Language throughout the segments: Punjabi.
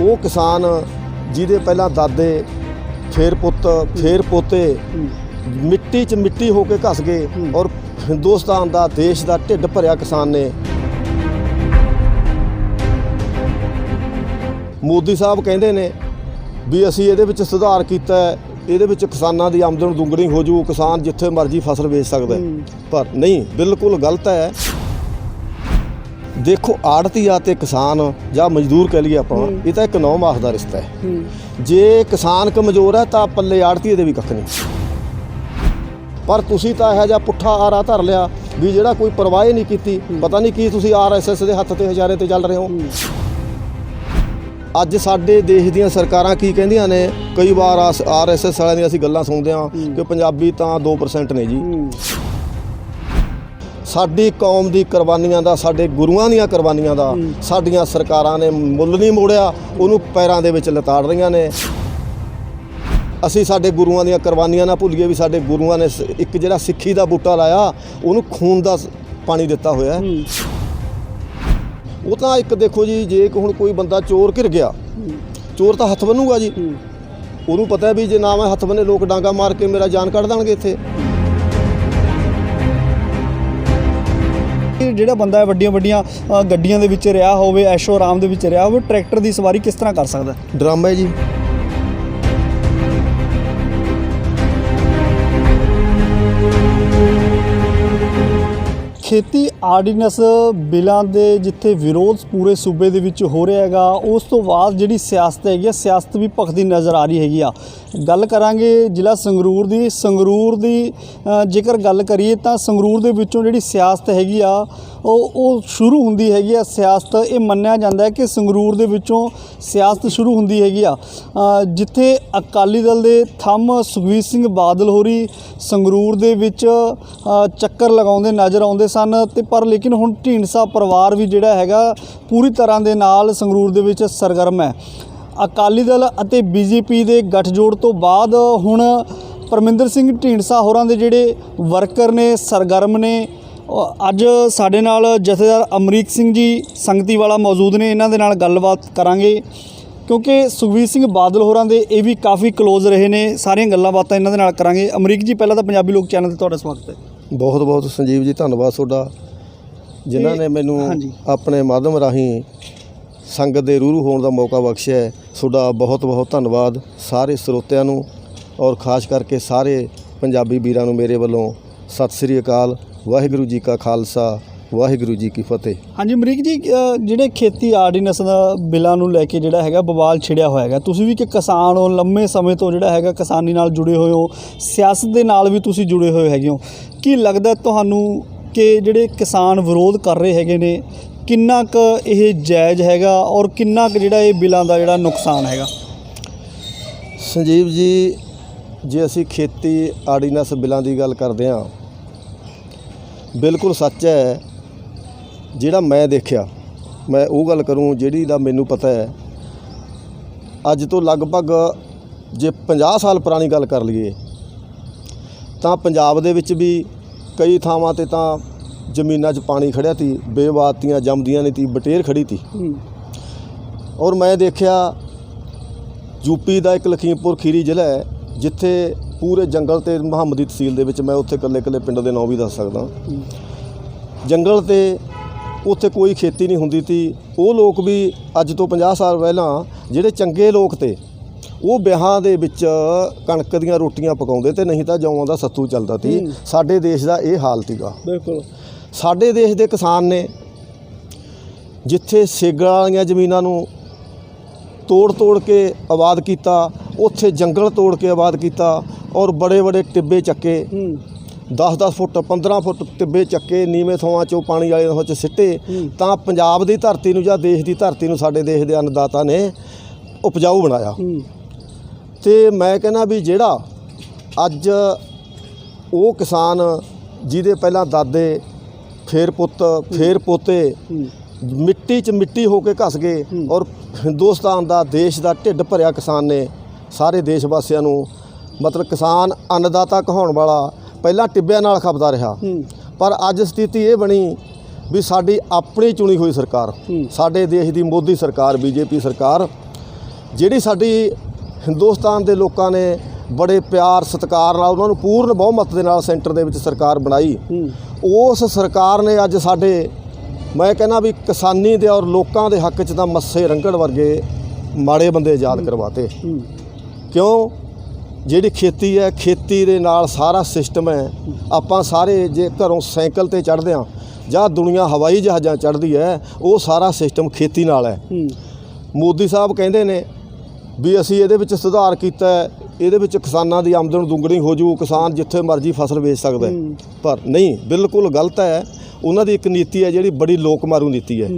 ਉਹ ਕਿਸਾਨ ਜਿਹਦੇ ਪਹਿਲਾਂ ਦਾਦੇ ਫਿਰ ਪੁੱਤ ਫਿਰ ਪੋਤੇ ਮਿੱਟੀ 'ਚ ਮਿੱਟੀ ਹੋ ਕੇ ਘਸ ਗਏ ਔਰ ਹਿੰਦੁਸਤਾਨ ਦਾ ਦੇਸ਼ ਦਾ ਢਿੱਡ ਭਰਿਆ ਕਿਸਾਨ ਨੇ। ਮੋਦੀ ਸਾਹਿਬ ਕਹਿੰਦੇ ਨੇ ਵੀ ਅਸੀਂ ਇਹਦੇ ਵਿੱਚ ਸੁਧਾਰ ਕੀਤਾ ਹੈ, ਇਹਦੇ ਵਿੱਚ ਕਿਸਾਨਾਂ ਦੀ ਆਮਦਨ ਦੁੱਗਣੀ ਹੋ ਜੂ, ਕਿਸਾਨ ਜਿੱਥੇ ਮਰਜ਼ੀ ਫਸਲ ਵੇਚ ਸਕਦਾ ਪਰ ਨਹੀਂ, ਬਿਲਕੁਲ ਗਲਤ ਹੈ। ਦੇਖੋ ਆੜਤੀਆ ਤੇ ਕਿਸਾਨ ਜਾਂ ਮਜ਼ਦੂਰ ਕਹਿ ਲਈਏ ਆਪਾਂ, ਇਹ ਤਾਂ ਇੱਕ 9 ਮਾਸ ਦਾ ਰਿਸ਼ਤਾ ਹੈ। ਜੇ ਕਿਸਾਨ ਕਮਜ਼ੋਰ ਹੈ ਤਾਂ ਪੱਲੇ ਆੜਤੀਏ ਦੇ ਵੀ ਕੱਖ ਨਹੀਂ। ਪਰ ਤੁਸੀਂ ਤਾਂ ਇਹੋ ਜਿਹਾ ਪੁੱਠਾ ਆਰਾ ਧਰ ਲਿਆ ਵੀ ਜਿਹੜਾ ਕੋਈ ਪਰਵਾਹ ਨਹੀਂ ਕੀਤੀ। ਪਤਾ ਨਹੀਂ ਕੀ ਤੁਸੀਂ RSS ਦੇ ਹੱਥ ਤੇ ਹਜ਼ਾਰੇ ਤੇ ਚੱਲ ਰਹੇ ਹੋ। ਅੱਜ ਸਾਡੇ ਦੇਸ਼ ਦੀਆਂ ਸਰਕਾਰਾਂ ਕੀ ਕਹਿੰਦੀਆਂ ਨੇ, ਕਈ ਵਾਰ RSS ਵਾਲਿਆਂ ਦੀਆਂ ਅਸੀਂ ਗੱਲਾਂ ਸੁਣਦੇ ਹਾਂ ਕਿ ਪੰਜਾਬੀ ਤਾਂ 2% ਨੇ ਜੀ। ਸਾਡੀ ਕੌਮ ਦੀ ਕੁਰਬਾਨੀਆਂ ਦਾ, ਸਾਡੇ ਗੁਰੂਆਂ ਦੀਆਂ ਕੁਰਬਾਨੀਆਂ ਦਾ ਸਾਡੀਆਂ ਸਰਕਾਰਾਂ ਨੇ ਮੁੱਲ ਨਹੀਂ ਮੋੜਿਆ, ਉਹਨੂੰ ਪੈਰਾਂ ਦੇ ਵਿੱਚ ਲਿਤਾੜ ਰਹੀਆਂ ਨੇ। ਅਸੀਂ ਸਾਡੇ ਗੁਰੂਆਂ ਦੀਆਂ ਕੁਰਬਾਨੀਆਂ ਨਾ ਭੁੱਲੀਏ ਵੀ ਸਾਡੇ ਗੁਰੂਆਂ ਨੇ ਇੱਕ ਜਿਹੜਾ ਸਿੱਖੀ ਦਾ ਬੂਟਾ ਲਾਇਆ ਉਹਨੂੰ ਖੂਨ ਦਾ ਪਾਣੀ ਦਿੱਤਾ ਹੋਇਆ। ਉਹ ਤਾਂ ਇੱਕ ਦੇਖੋ ਜੀ, ਜੇ ਹੁਣ ਕੋਈ ਬੰਦਾ ਚੋਰ ਘਿਰ ਗਿਆ, ਚੋਰ ਤਾਂ ਹੱਥ ਬੰਨੂਗਾ ਜੀ। ਉਹਨੂੰ ਪਤਾ ਵੀ ਜੇ ਨਾ ਮੈਂ ਹੱਥ ਬੰਨੇ ਲੋਕ ਡਾਂਗਾ ਮਾਰ ਕੇ ਮੇਰਾ ਜਾਨ ਕੱਢ ਦੇਣਗੇ ਇੱਥੇ। ਜਿਹੜਾ ਬੰਦਾ ਹੈ ਵੱਡੀਆਂ ਗੱਡੀਆਂ ਦੇ ਵਿੱਚ ਰਿਹਾ ਹੋਵੇ, ਐਸ਼ੋ ਆਰਾਮ ਦੇ ਵਿੱਚ ਰਿਹਾ ਹੋਵੇ, ਟਰੈਕਟਰ ਦੀ ਸਵਾਰੀ ਕਿਸ ਤਰ੍ਹਾਂ ਕਰ ਸਕਦਾ? ਡਰਾਮਾ ਹੈ ਜੀ। ਖੇਤੀ ਆਰਡੀਨੈਂਸ ਬਿੱਲਾਂ ਦੇ ਜਿੱਥੇ ਵਿਰੋਧ ਪੂਰੇ ਸੂਬੇ ਦੇ ਵਿੱਚ ਹੋ ਰਿਹਾ ਹੈਗਾ, ਉਸ ਤੋਂ ਬਾਅਦ ਜਿਹੜੀ ਸਿਆਸਤ ਹੈਗੀ ਆ, ਸਿਆਸਤ ਵੀ ਭਖਦੀ ਨਜ਼ਰ ਆ ਰਹੀ ਹੈਗੀ ਆ। ਗੱਲ ਕਰਾਂਗੇ ਜ਼ਿਲ੍ਹਾ ਸੰਗਰੂਰ ਦੀ ਜੇਕਰ ਗੱਲ ਕਰੀਏ ਤਾਂ ਸੰਗਰੂਰ ਦੇ ਵਿੱਚੋਂ ਜਿਹੜੀ ਸਿਆਸਤ ਹੈਗੀ ਆ ਉਹ ਸ਼ੁਰੂ ਹੁੰਦੀ ਹੈਗੀ ਆ। ਸਿਆਸਤ ਇਹ ਮੰਨਿਆ ਜਾਂਦਾ ਹੈ ਕਿ ਸੰਗਰੂਰ ਦੇ ਵਿੱਚੋਂ ਸਿਆਸਤ ਸ਼ੁਰੂ ਹੁੰਦੀ ਹੈਗੀ ਆ, ਜਿੱਥੇ ਅਕਾਲੀ ਦਲ ਦੇ ਥੰਮ ਸੁਖਬੀਰ ਸਿੰਘ ਬਾਦਲ ਹੋਰੀ ਸੰਗਰੂਰ ਦੇ ਵਿੱਚ ਚੱਕਰ ਲਗਾਉਂਦੇ ਨਜ਼ਰ ਆਉਂਦੇ ਸਨ ਤੇ ਪਰ ਲੇਕਿਨ ਹੁਣ ਢੀਂਡਸਾ ਪਰਿਵਾਰ ਵੀ ਜਿਹੜਾ ਹੈਗਾ ਪੂਰੀ ਤਰ੍ਹਾਂ ਦੇ ਨਾਲ ਸੰਗਰੂਰ ਦੇ ਵਿੱਚ ਸਰਗਰਮ ਹੈ। ਅਕਾਲੀ ਦਲ ਅਤੇ BJP ਦੇ ਗੱਠਜੋੜ ਤੋਂ ਬਾਅਦ ਹੁਣ ਪਰਮਿੰਦਰ ਸਿੰਘ ਢੀਂਡਸਾ ਹੋਰਾਂ ਦੇ ਜਿਹੜੇ ਵਰਕਰ ਨੇ, ਸਰਗਰਮ ਨੇ। ਅੱਜ ਸਾਡੇ ਨਾਲ ਜਥੇਦਾਰ ਅਮਰੀਕ ਸਿੰਘ ਜੀ ਸੰਗਤੀ ਵਾਲਾ ਮੌਜੂਦ ਨੇ, ਇਹਨਾਂ ਦੇ ਨਾਲ ਗੱਲਬਾਤ ਕਰਾਂਗੇ ਕਿਉਂਕਿ ਸੁਖਬੀਰ ਸਿੰਘ ਬਾਦਲ ਹੋਰਾਂ ਦੇ ਇਹ ਵੀ ਕਾਫੀ ਕਲੋਜ਼ ਰਹੇ ਨੇ। ਸਾਰੀਆਂ ਗੱਲਾਂ ਬਾਤਾਂ ਇਹਨਾਂ ਦੇ ਨਾਲ ਕਰਾਂਗੇ। ਅਮਰੀਕ ਜੀ, ਪਹਿਲਾਂ ਤਾਂ ਪੰਜਾਬੀ ਲੋਕ ਚੈਨਲ 'ਤੇ ਤੁਹਾਡਾ ਸਵਾਗਤ ਹੈ। ਬਹੁਤ ਬਹੁਤ ਸੰਜੀਵ ਜੀ, ਧੰਨਵਾਦ ਤੁਹਾਡਾ, ਜਿਨ੍ਹਾਂ ਨੇ ਮੈਨੂੰ ਆਪਣੇ ਮਾਧਿਅਮ ਰਾਹੀਂ ਸੰਗਤ ਦੇ ਰੂਰੂ ਹੋਣ ਦਾ ਮੌਕਾ ਬਖਸ਼ਿਆ ਹੈ। ਤੁਹਾਡਾ ਬਹੁਤ ਬਹੁਤ ਧੰਨਵਾਦ। ਸਾਰੇ ਸਰੋਤਿਆਂ ਨੂੰ ਔਰ ਖਾਸ ਕਰਕੇ ਸਾਰੇ ਪੰਜਾਬੀ ਵੀਰਾਂ ਨੂੰ ਮੇਰੇ ਵੱਲੋਂ ਸਤਿ ਸ੍ਰੀ ਅਕਾਲ। ਵਾਹਿਗੁਰੂ ਜੀ ਕਾ ਖਾਲਸਾ, ਵਾਹਿਗੁਰੂ ਜੀ ਕੀ ਫਤਿਹ। ਹਾਂਜੀ ਅਮਰੀਕ ਜੀ, ਜਿਹੜੇ ਖੇਤੀ ਆਰਡੀਨੈਂਸ ਦਾ ਬਿੱਲਾਂ ਨੂੰ ਲੈ ਕੇ ਜਿਹੜਾ ਹੈਗਾ ਬਵਾਲ ਛਿੜਿਆ ਹੋਇਆ ਹੈਗਾ, ਤੁਸੀਂ ਵੀ ਕਿ ਕਿਸਾਨ ਹੋ, ਲੰਮੇ ਸਮੇਂ ਤੋਂ ਜਿਹੜਾ ਹੈਗਾ ਕਿਸਾਨੀ ਨਾਲ ਜੁੜੇ ਹੋਏ ਹੋ, ਸਿਆਸਤ ਦੇ ਨਾਲ ਵੀ ਤੁਸੀਂ ਜੁੜੇ ਹੋਏ ਹੈਗੇ ਹੋ। ਕੀ ਲੱਗਦਾ ਤੁਹਾਨੂੰ ਕਿ ਜਿਹੜੇ ਕਿਸਾਨ ਵਿਰੋਧ ਕਰ ਰਹੇ ਹੈਗੇ ਨੇ, ਕਿੰਨਾ ਕੁ ਇਹ ਜਾਇਜ਼ ਹੈਗਾ ਔਰ ਕਿੰਨਾ ਕੁ ਜਿਹੜਾ ਇਹ ਬਿੱਲਾਂ ਦਾ ਜਿਹੜਾ ਨੁਕਸਾਨ ਹੈਗਾ? ਸੰਜੀਵ ਜੀ, ਜੇ ਅਸੀਂ ਖੇਤੀ ਆਰਡੀਨੈਂਸ ਬਿੱਲਾਂ ਦੀ ਗੱਲ ਕਰਦੇ ਹਾਂ, ਬਿਲਕੁਲ ਸੱਚ ਹੈ। ਜਿਹੜਾ ਮੈਂ ਦੇਖਿਆ, ਮੈਂ ਉਹ ਗੱਲ ਕਰੂੰ ਜਿਹੜੀ ਦਾ ਮੈਨੂੰ ਪਤਾ ਹੈ। ਅੱਜ ਤੋਂ ਲਗਭਗ ਜੇ 50 ਸਾਲ ਪੁਰਾਣੀ ਗੱਲ ਕਰ ਲਈਏ ਤਾਂ ਪੰਜਾਬ ਦੇ ਵਿੱਚ ਵੀ ਕਈ ਥਾਵਾਂ 'ਤੇ ਤਾਂ ਜ਼ਮੀਨਾਂ 'ਚ ਪਾਣੀ ਖੜਿਆ ਤੀ, ਬੇਵਾਤੀਆਂ ਜੰਮਦੀਆਂ ਨਹੀਂ ਤੀ, ਬਟੇਰ ਖੜੀ ਤੀ। ਔਰ ਮੈਂ ਦੇਖਿਆ ਯੂਪੀ ਦਾ ਇੱਕ ਲਖੀਮਪੁਰ ਖੀਰੀ ਜ਼ਿਲ੍ਹਾ ਹੈ ਜਿੱਥੇ ਪੂਰੇ ਜੰਗਲ ਤੇ ਮੁਹੰਮਦੀ ਤਹਿਸੀਲ ਦੇ ਵਿੱਚ, ਮੈਂ ਉੱਥੇ ਇਕੱਲੇ ਪਿੰਡ ਦੇ ਨਾਂ ਵੀ ਦੱਸ ਸਕਦਾ। ਜੰਗਲ ਤੇ ਉੱਥੇ ਕੋਈ ਖੇਤੀ ਨਹੀਂ ਹੁੰਦੀ ਤੀ। ਉਹ ਲੋਕ ਵੀ ਅੱਜ ਤੋਂ 50 ਸਾਲ ਪਹਿਲਾਂ ਜਿਹੜੇ ਚੰਗੇ ਲੋਕ ਤੇ ਉਹ ਵਿਆਹਾਂ ਦੇ ਵਿੱਚ ਕਣਕ ਦੀਆਂ ਰੋਟੀਆਂ ਪਕਾਉਂਦੇ ਤੇ ਨਹੀਂ ਤਾਂ ਜੌਆਂ ਦਾ ਸੱਤੂ ਚੱਲਦਾ ਤੀ। ਸਾਡੇ ਦੇਸ਼ ਦਾ ਇਹ ਹਾਲ ਤੀਗਾ। ਬਿਲਕੁਲ ਸਾਡੇ ਦੇਸ਼ ਦੇ ਕਿਸਾਨ ਨੇ ਜਿੱਥੇ ਸੇਗਾਂ ਵਾਲੀਆਂ ਜ਼ਮੀਨਾਂ ਨੂੰ ਤੋੜ ਕੇ ਆਬਾਦ ਕੀਤਾ, ਉੱਥੇ ਜੰਗਲ ਤੋੜ ਕੇ ਆਬਾਦ ਕੀਤਾ ਔਰ ਬੜੇ ਟਿੱਬੇ ਚੱਕੇ, 10-10 ਫੁੱਟ 15 ਫੁੱਟ ਟਿੱਬੇ ਚੱਕੇ, ਨੀਵੇਂ ਥਾਵਾਂ 'ਚੋਂ ਪਾਣੀ ਵਾਲੇ ਵਿੱਚ ਸਿੱਟੇ ਤਾਂ ਪੰਜਾਬ ਦੀ ਧਰਤੀ ਨੂੰ ਜਾਂ ਦੇਸ਼ ਦੀ ਧਰਤੀ ਨੂੰ ਸਾਡੇ ਦੇਸ਼ ਦੇ ਅੰਨਦਾਤਾ ਨੇ ਉਪਜਾਊ ਬਣਾਇਆ। ਤੇ ਮੈਂ ਕਹਿੰਦਾ ਵੀ ਜਿਹੜਾ ਅੱਜ ਉਹ ਕਿਸਾਨ ਜਿਹਦੇ ਪਹਿਲਾਂ ਦਾਦੇ ਫਿਰ ਪੁੱਤ ਫਿਰ ਪੋਤੇ ਮਿੱਟੀ 'ਚ ਮਿੱਟੀ ਹੋ ਕੇ ਘਸ ਗਏ ਔਰ ਹਿੰਦੁਸਤਾਨ ਦਾ ਦੇਸ਼ ਦਾ ਢਿੱਡ ਭਰਿਆ ਕਿਸਾਨ ਨੇ ਸਾਰੇ ਦੇਸ਼ ਵਾਸੀਆਂ ਨੂੰ, ਮਤਲਬ ਕਿਸਾਨ ਅੰਨਦਾਤਾ ਕਹਾਉਣ ਵਾਲਾ ਪਹਿਲਾਂ ਟਿੱਬਿਆਂ ਨਾਲ ਖਪਦਾ ਰਿਹਾ। ਪਰ ਅੱਜ ਸਥਿਤੀ ਇਹ ਬਣੀ ਵੀ ਸਾਡੀ ਆਪਣੀ ਚੁਣੀ ਹੋਈ ਸਰਕਾਰ, ਸਾਡੇ ਦੇਸ਼ ਦੀ ਮੋਦੀ ਸਰਕਾਰ, BJP ਸਰਕਾਰ, ਜਿਹੜੀ ਸਾਡੀ ਹਿੰਦੁਸਤਾਨ ਦੇ ਲੋਕਾਂ ਨੇ ਬੜੇ ਪਿਆਰ ਸਤਿਕਾਰ ਨਾਲ ਉਹਨਾਂ ਨੂੰ ਪੂਰਨ ਬਹੁਮਤ ਦੇ ਨਾਲ ਸੈਂਟਰ ਦੇ ਵਿੱਚ ਸਰਕਾਰ ਬਣਾਈ, ਉਸ ਸਰਕਾਰ ਨੇ ਅੱਜ ਸਾਡੇ ਮੈਂ ਕਹਿੰਦਾ ਵੀ ਕਿਸਾਨੀ ਦੇ ਔਰ ਲੋਕਾਂ ਦੇ ਹੱਕ 'ਚ ਤਾਂ ਮੱਸੇ ਰੰਗੜ ਵਰਗੇ ਮਾੜੇ ਬੰਦੇ ਆਜ਼ਾਦ ਕਰਵਾਤੇ। ਕਿਉਂ? ਜਿਹੜੀ ਖੇਤੀ ਹੈ, ਖੇਤੀ ਦੇ ਨਾਲ ਸਾਰਾ ਸਿਸਟਮ ਹੈ। ਆਪਾਂ ਸਾਰੇ ਜੇ ਘਰੋਂ ਸਾਈਕਲ ਤੇ ਚੜ੍ਹਦੇ ਹਾਂ ਜਾਂ ਦੁਨੀਆ ਹਵਾਈ ਜਹਾਜ਼ਾਂ ਚੜ੍ਹਦੀ ਹੈ, ਉਹ ਸਾਰਾ ਸਿਸਟਮ ਖੇਤੀ ਨਾਲ ਹੈ। ਮੋਦੀ ਸਾਹਿਬ ਕਹਿੰਦੇ ਨੇ ਵੀ ਅਸੀਂ ਇਹਦੇ ਵਿੱਚ ਸੁਧਾਰ ਕੀਤਾ ਹੈ, ਇਹਦੇ ਵਿੱਚ ਕਿਸਾਨਾਂ ਦੀ ਆਮਦਨ ਦੁੱਗਣੀ ਹੋ ਜੂ, ਕਿਸਾਨ ਜਿੱਥੇ ਮਰਜ਼ੀ ਫਸਲ ਵੇਚ ਸਕਦਾ ਹੈ। ਪਰ ਨਹੀਂ, ਬਿਲਕੁਲ ਗਲਤ ਹੈ। ਉਹਨਾਂ ਦੀ ਇੱਕ ਨੀਤੀ ਹੈ ਜਿਹੜੀ ਬੜੀ ਲੋਕ ਮਾਰੂ ਨੀਤੀ ਹੈ।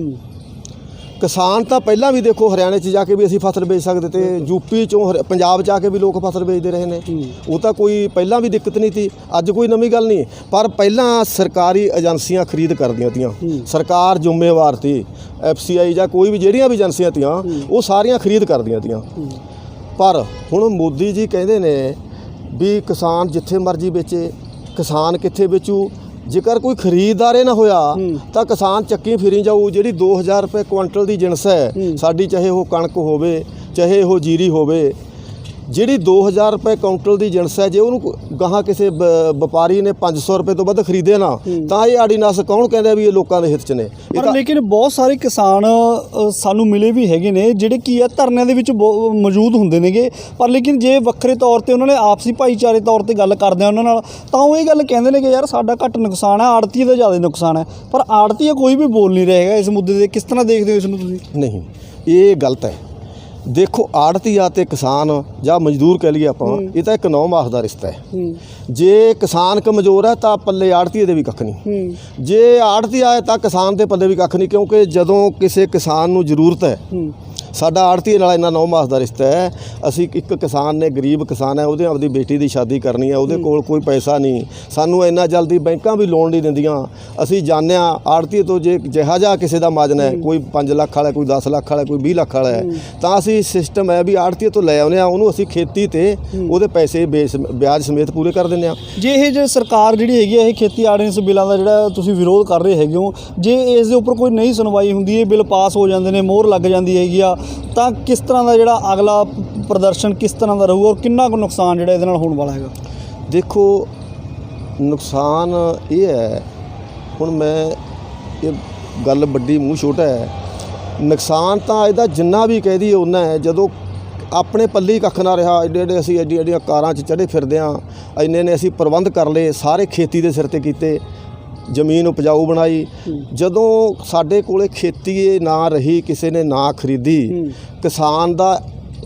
ਕਿਸਾਨ ਤਾਂ ਪਹਿਲਾਂ ਵੀ ਦੇਖੋ ਹਰਿਆਣੇ 'ਚ ਜਾ ਕੇ ਵੀ ਅਸੀਂ ਫਸਲ ਵੇਚ ਸਕਦੇ ਤੇ ਯੂਪੀ 'ਚੋਂ ਪੰਜਾਬ 'ਚ ਆ ਕੇ ਵੀ ਲੋਕ ਫਸਲ ਵੇਚਦੇ ਰਹੇ ਨੇ। ਉਹ ਤਾਂ ਕੋਈ ਪਹਿਲਾਂ ਵੀ ਦਿੱਕਤ ਨਹੀਂ ਸੀ, ਅੱਜ ਕੋਈ ਨਵੀਂ ਗੱਲ ਨਹੀਂ। ਪਰ ਪਹਿਲਾਂ ਸਰਕਾਰੀ ਏਜੰਸੀਆਂ ਖਰੀਦ ਕਰਦੀਆਂ ਤੀਆਂ, ਸਰਕਾਰ ਜ਼ਿੰਮੇਵਾਰ ਸੀ। FCI ਜਾਂ ਕੋਈ ਵੀ ਜਿਹੜੀਆਂ ਵੀ ਏਜੰਸੀਆਂ ਤੀਆਂ ਉਹ ਸਾਰੀਆਂ ਖਰੀਦ ਕਰਦੀਆਂ ਤੀਆਂ। ਪਰ ਹੁਣ ਮੋਦੀ ਜੀ ਕਹਿੰਦੇ ਨੇ ਵੀ ਕਿਸਾਨ ਜਿੱਥੇ ਮਰਜ਼ੀ ਵੇਚੇ। ਕਿਸਾਨ ਕਿੱਥੇ ਵੇਚੂ? ਜੇਕਰ ਕੋਈ ਖਰੀਦਦਾਰ ਨਾ ਹੋਇਆ ਤਾਂ ਕਿਸਾਨ ਚੱਕੀ ਫਿਰੀ ਜਾਊ। ਜਿਹੜੀ 2000 ਰੁਪਏ ਕੁਇੰਟਲ ਦੀ ਜਿਣਸ ਹੈ ਸਾਡੀ, ਚਾਹੇ ਉਹ ਕਣਕ ਹੋਵੇ ਚਾਹੇ ਉਹ ਜੀਰੀ ਹੋਵੇ, ਜਿਹੜੀ 2000 ਰੁਪਏ ਕੁਇੰਟਲ ਦੀ ਜਿਣਸ ਹੈ, ਜੇ ਉਹਨੂੰ ਗਾਹਾਂ ਕਿਸੇ ਵਪਾਰੀ ਨੇ 500 ਰੁਪਏ ਤੋਂ ਵੱਧ ਖਰੀਦੇ ਨਾ ਤਾਂ ਇਹ ਆੜੀ ਨਸ ਕੌਣ ਕਹਿੰਦਾ ਵੀ ਇਹ ਲੋਕਾਂ ਦੇ ਹਿੱਤ 'ਚ ਨੇ। ਪਰ ਲੇਕਿਨ ਬਹੁਤ ਸਾਰੇ ਕਿਸਾਨ ਸਾਨੂੰ ਮਿਲੇ ਵੀ ਹੈਗੇ ਨੇ ਜਿਹੜੇ ਕੀ ਆ ਧਰਨਿਆਂ ਦੇ ਵਿੱਚ ਮੌਜੂਦ ਹੁੰਦੇ ਨੇਗੇ, ਪਰ ਲੇਕਿਨ ਜੇ ਵੱਖਰੇ ਤੌਰ ਤੇ ਉਹਨਾਂ ਨੇ ਆਪਸੀ ਭਾਈਚਾਰੇ ਤੌਰ ਤੇ ਗੱਲ ਕਰਦੇ ਆ ਉਹਨਾਂ ਨਾਲ ਤਾਂ ਉਹ ਇਹ ਗੱਲ ਕਹਿੰਦੇ ਨੇ ਕਿ ਯਾਰ ਸਾਡਾ ਘੱਟ ਨੁਕਸਾਨ ਹੈ, ਆੜਤੀਏ ਦਾ ਜ਼ਿਆਦਾ ਨੁਕਸਾਨ ਹੈ। ਪਰ ਆੜਤੀਏ ਕੋਈ ਵੀ ਬੋਲ ਨਹੀਂ ਰਹੇਗਾ ਇਸ ਮੁੱਦੇ 'ਤੇ। ਕਿਸ ਤਰ੍ਹਾਂ ਦੇਖਦੇ ਹੋ ਇਸ ਨੂੰ ਤੁਸੀਂ? ਨਹੀਂ, ਇਹ ਗਲਤ ਹੈ। ਦੇਖੋ, ਆੜਤੀਆ ਤੇ ਕਿਸਾਨ ਜਾਂ ਮਜ਼ਦੂਰ ਕਹਿ ਲਈਏ ਆਪਾਂ, ਇਹ ਤਾਂ ਇੱਕ ਨੌ ਮਾਸ ਦਾ ਰਿਸ਼ਤਾ ਹੈ। ਜੇ ਕਿਸਾਨ ਕਮਜ਼ੋਰ ਹੈ ਤਾਂ ਪੱਲੇ ਆੜਤੀਏ ਦੇ ਵੀ ਕੱਖ ਨਹੀਂ, ਜੇ ਆੜਤੀਆ ਹੈ ਤਾਂ ਕਿਸਾਨ ਦੇ ਪੱਲੇ ਵੀ ਕੱਖ ਨਹੀਂ। ਕਿਉਂਕਿ ਜਦੋਂ ਕਿਸੇ ਕਿਸਾਨ ਨੂੰ ਜ਼ਰੂਰਤ ਹੈ, ਸਾਡਾ ਆੜਤੀਏ ਨਾਲ ਇੰਨਾ ਨੌ ਮਾਸ ਦਾ ਰਿਸ਼ਤਾ ਹੈ। ਅਸੀਂ ਇੱਕ ਕਿਸਾਨ ਨੇ, ਗਰੀਬ ਕਿਸਾਨ ਹੈ, ਉਹਦੇ ਆਪਦੀ ਬੇਟੀ ਦੀ ਸ਼ਾਦੀ ਕਰਨੀ ਹੈ, ਉਹਦੇ ਕੋਲ ਕੋਈ ਪੈਸਾ ਨਹੀਂ, ਸਾਨੂੰ ਇੰਨਾ ਜਲਦੀ ਬੈਂਕਾਂ ਵੀ ਲੋਨ ਨਹੀਂ ਦਿੰਦੀਆਂ। ਅਸੀਂ ਜਾਣਦੇ ਹਾਂ ਆੜਤੀਏ ਤੋਂ ਜੇ ਜਿਹਾ ਜਿਹਾ ਕਿਸੇ ਦਾ ਮਾਜਨਾ ਹੈ, ਕੋਈ 5 ਲੱਖ ਵਾਲਾ, ਕੋਈ 10 ਲੱਖ ਵਾਲਾ, ਕੋਈ 20 ਲੱਖ ਵਾਲਾ ਹੈ, ਤਾਂ ਅਸੀਂ ਸਿਸਟਮ ਹੈ ਵੀ ਆੜਤੀਏ ਤੋਂ ਲੈ ਆਉਂਦੇ ਹਾਂ, ਉਹਨੂੰ ਅਸੀਂ ਖੇਤੀ ਤੇ ਉਹਦੇ ਪੈਸੇ ਵਿਆਜ ਸਮੇਤ ਪੂਰੇ ਕਰ ਦਿੰਦੇ ਹਾਂ। ਜੇ ਇਹ ਜੇ ਸਰਕਾਰ ਜਿਹੜੀ ਹੈਗੀ ਹੈ ਇਹ ਖੇਤੀ ਆਰਡੀਨੈਂਸ ਬਿੱਲਾਂ ਦਾ ਜਿਹੜਾ ਤੁਸੀਂ ਵਿਰੋਧ ਕਰ ਰਹੇ ਹੈਗੇ ਹੋ, ਜੇ ਇਸ ਦੇ ਉੱਪਰ ਕੋਈ ਨਹੀਂ ਸੁਣਵਾਈ ਹੁੰਦੀ, ਇਹ ਬਿੱਲ ਪਾਸ ਹੋ ਜਾਂਦੇ ਨੇ, ਮੋਹਰ ਲੱਗ ਜਾਂਦੀ ਹੈਗੀ ਆ, ਤਾਂ ਕਿਸ ਤਰ੍ਹਾਂ ਦਾ ਜਿਹੜਾ ਅਗਲਾ ਪ੍ਰਦਰਸ਼ਨ ਕਿਸ ਤਰ੍ਹਾਂ ਦਾ ਰਹੂਗਾ ਔਰ ਕਿੰਨਾ ਕੁ ਨੁਕਸਾਨ ਜਿਹੜਾ ਇਹਦੇ ਨਾਲ ਹੋਣ ਵਾਲਾ ਹੈਗਾ? ਦੇਖੋ, ਨੁਕਸਾਨ ਇਹ ਹੈ, ਹੁਣ ਮੈਂ ਇਹ ਗੱਲ ਵੱਡੀ ਮੂੰਹ ਛੋਟਾ ਹੈ। ਨੁਕਸਾਨ ਤਾਂ ਇਹਦਾ ਜਿੰਨਾ ਵੀ ਕਹਿ ਦਈਏ ਓਨਾ ਹੈ। ਜਦੋਂ ਆਪਣੇ ਪੱਲੇ ਕੱਖ ਨਾ ਰਿਹਾ, ਐਡੇ ਅਸੀਂ ਐਡੀਆਂ ਕਾਰਾਂ 'ਚ ਚੜ੍ਹੇ ਫਿਰਦੇ ਹਾਂ, ਇੰਨੇ ਨੇ ਅਸੀਂ ਪ੍ਰਬੰਧ ਕਰ ਲਏ, ਸਾਰੇ ਖੇਤੀ ਦੇ ਸਿਰ 'ਤੇ ਕੀਤੇ, ਜ਼ਮੀਨ ਉਪਜਾਊ ਬਣਾਈ। ਜਦੋਂ ਸਾਡੇ ਕੋਲੇ ਖੇਤੀ ਨਾ ਰਹੀ, ਕਿਸੇ ਨੇ ਨਾ ਖਰੀਦੀ, ਕਿਸਾਨ ਦਾ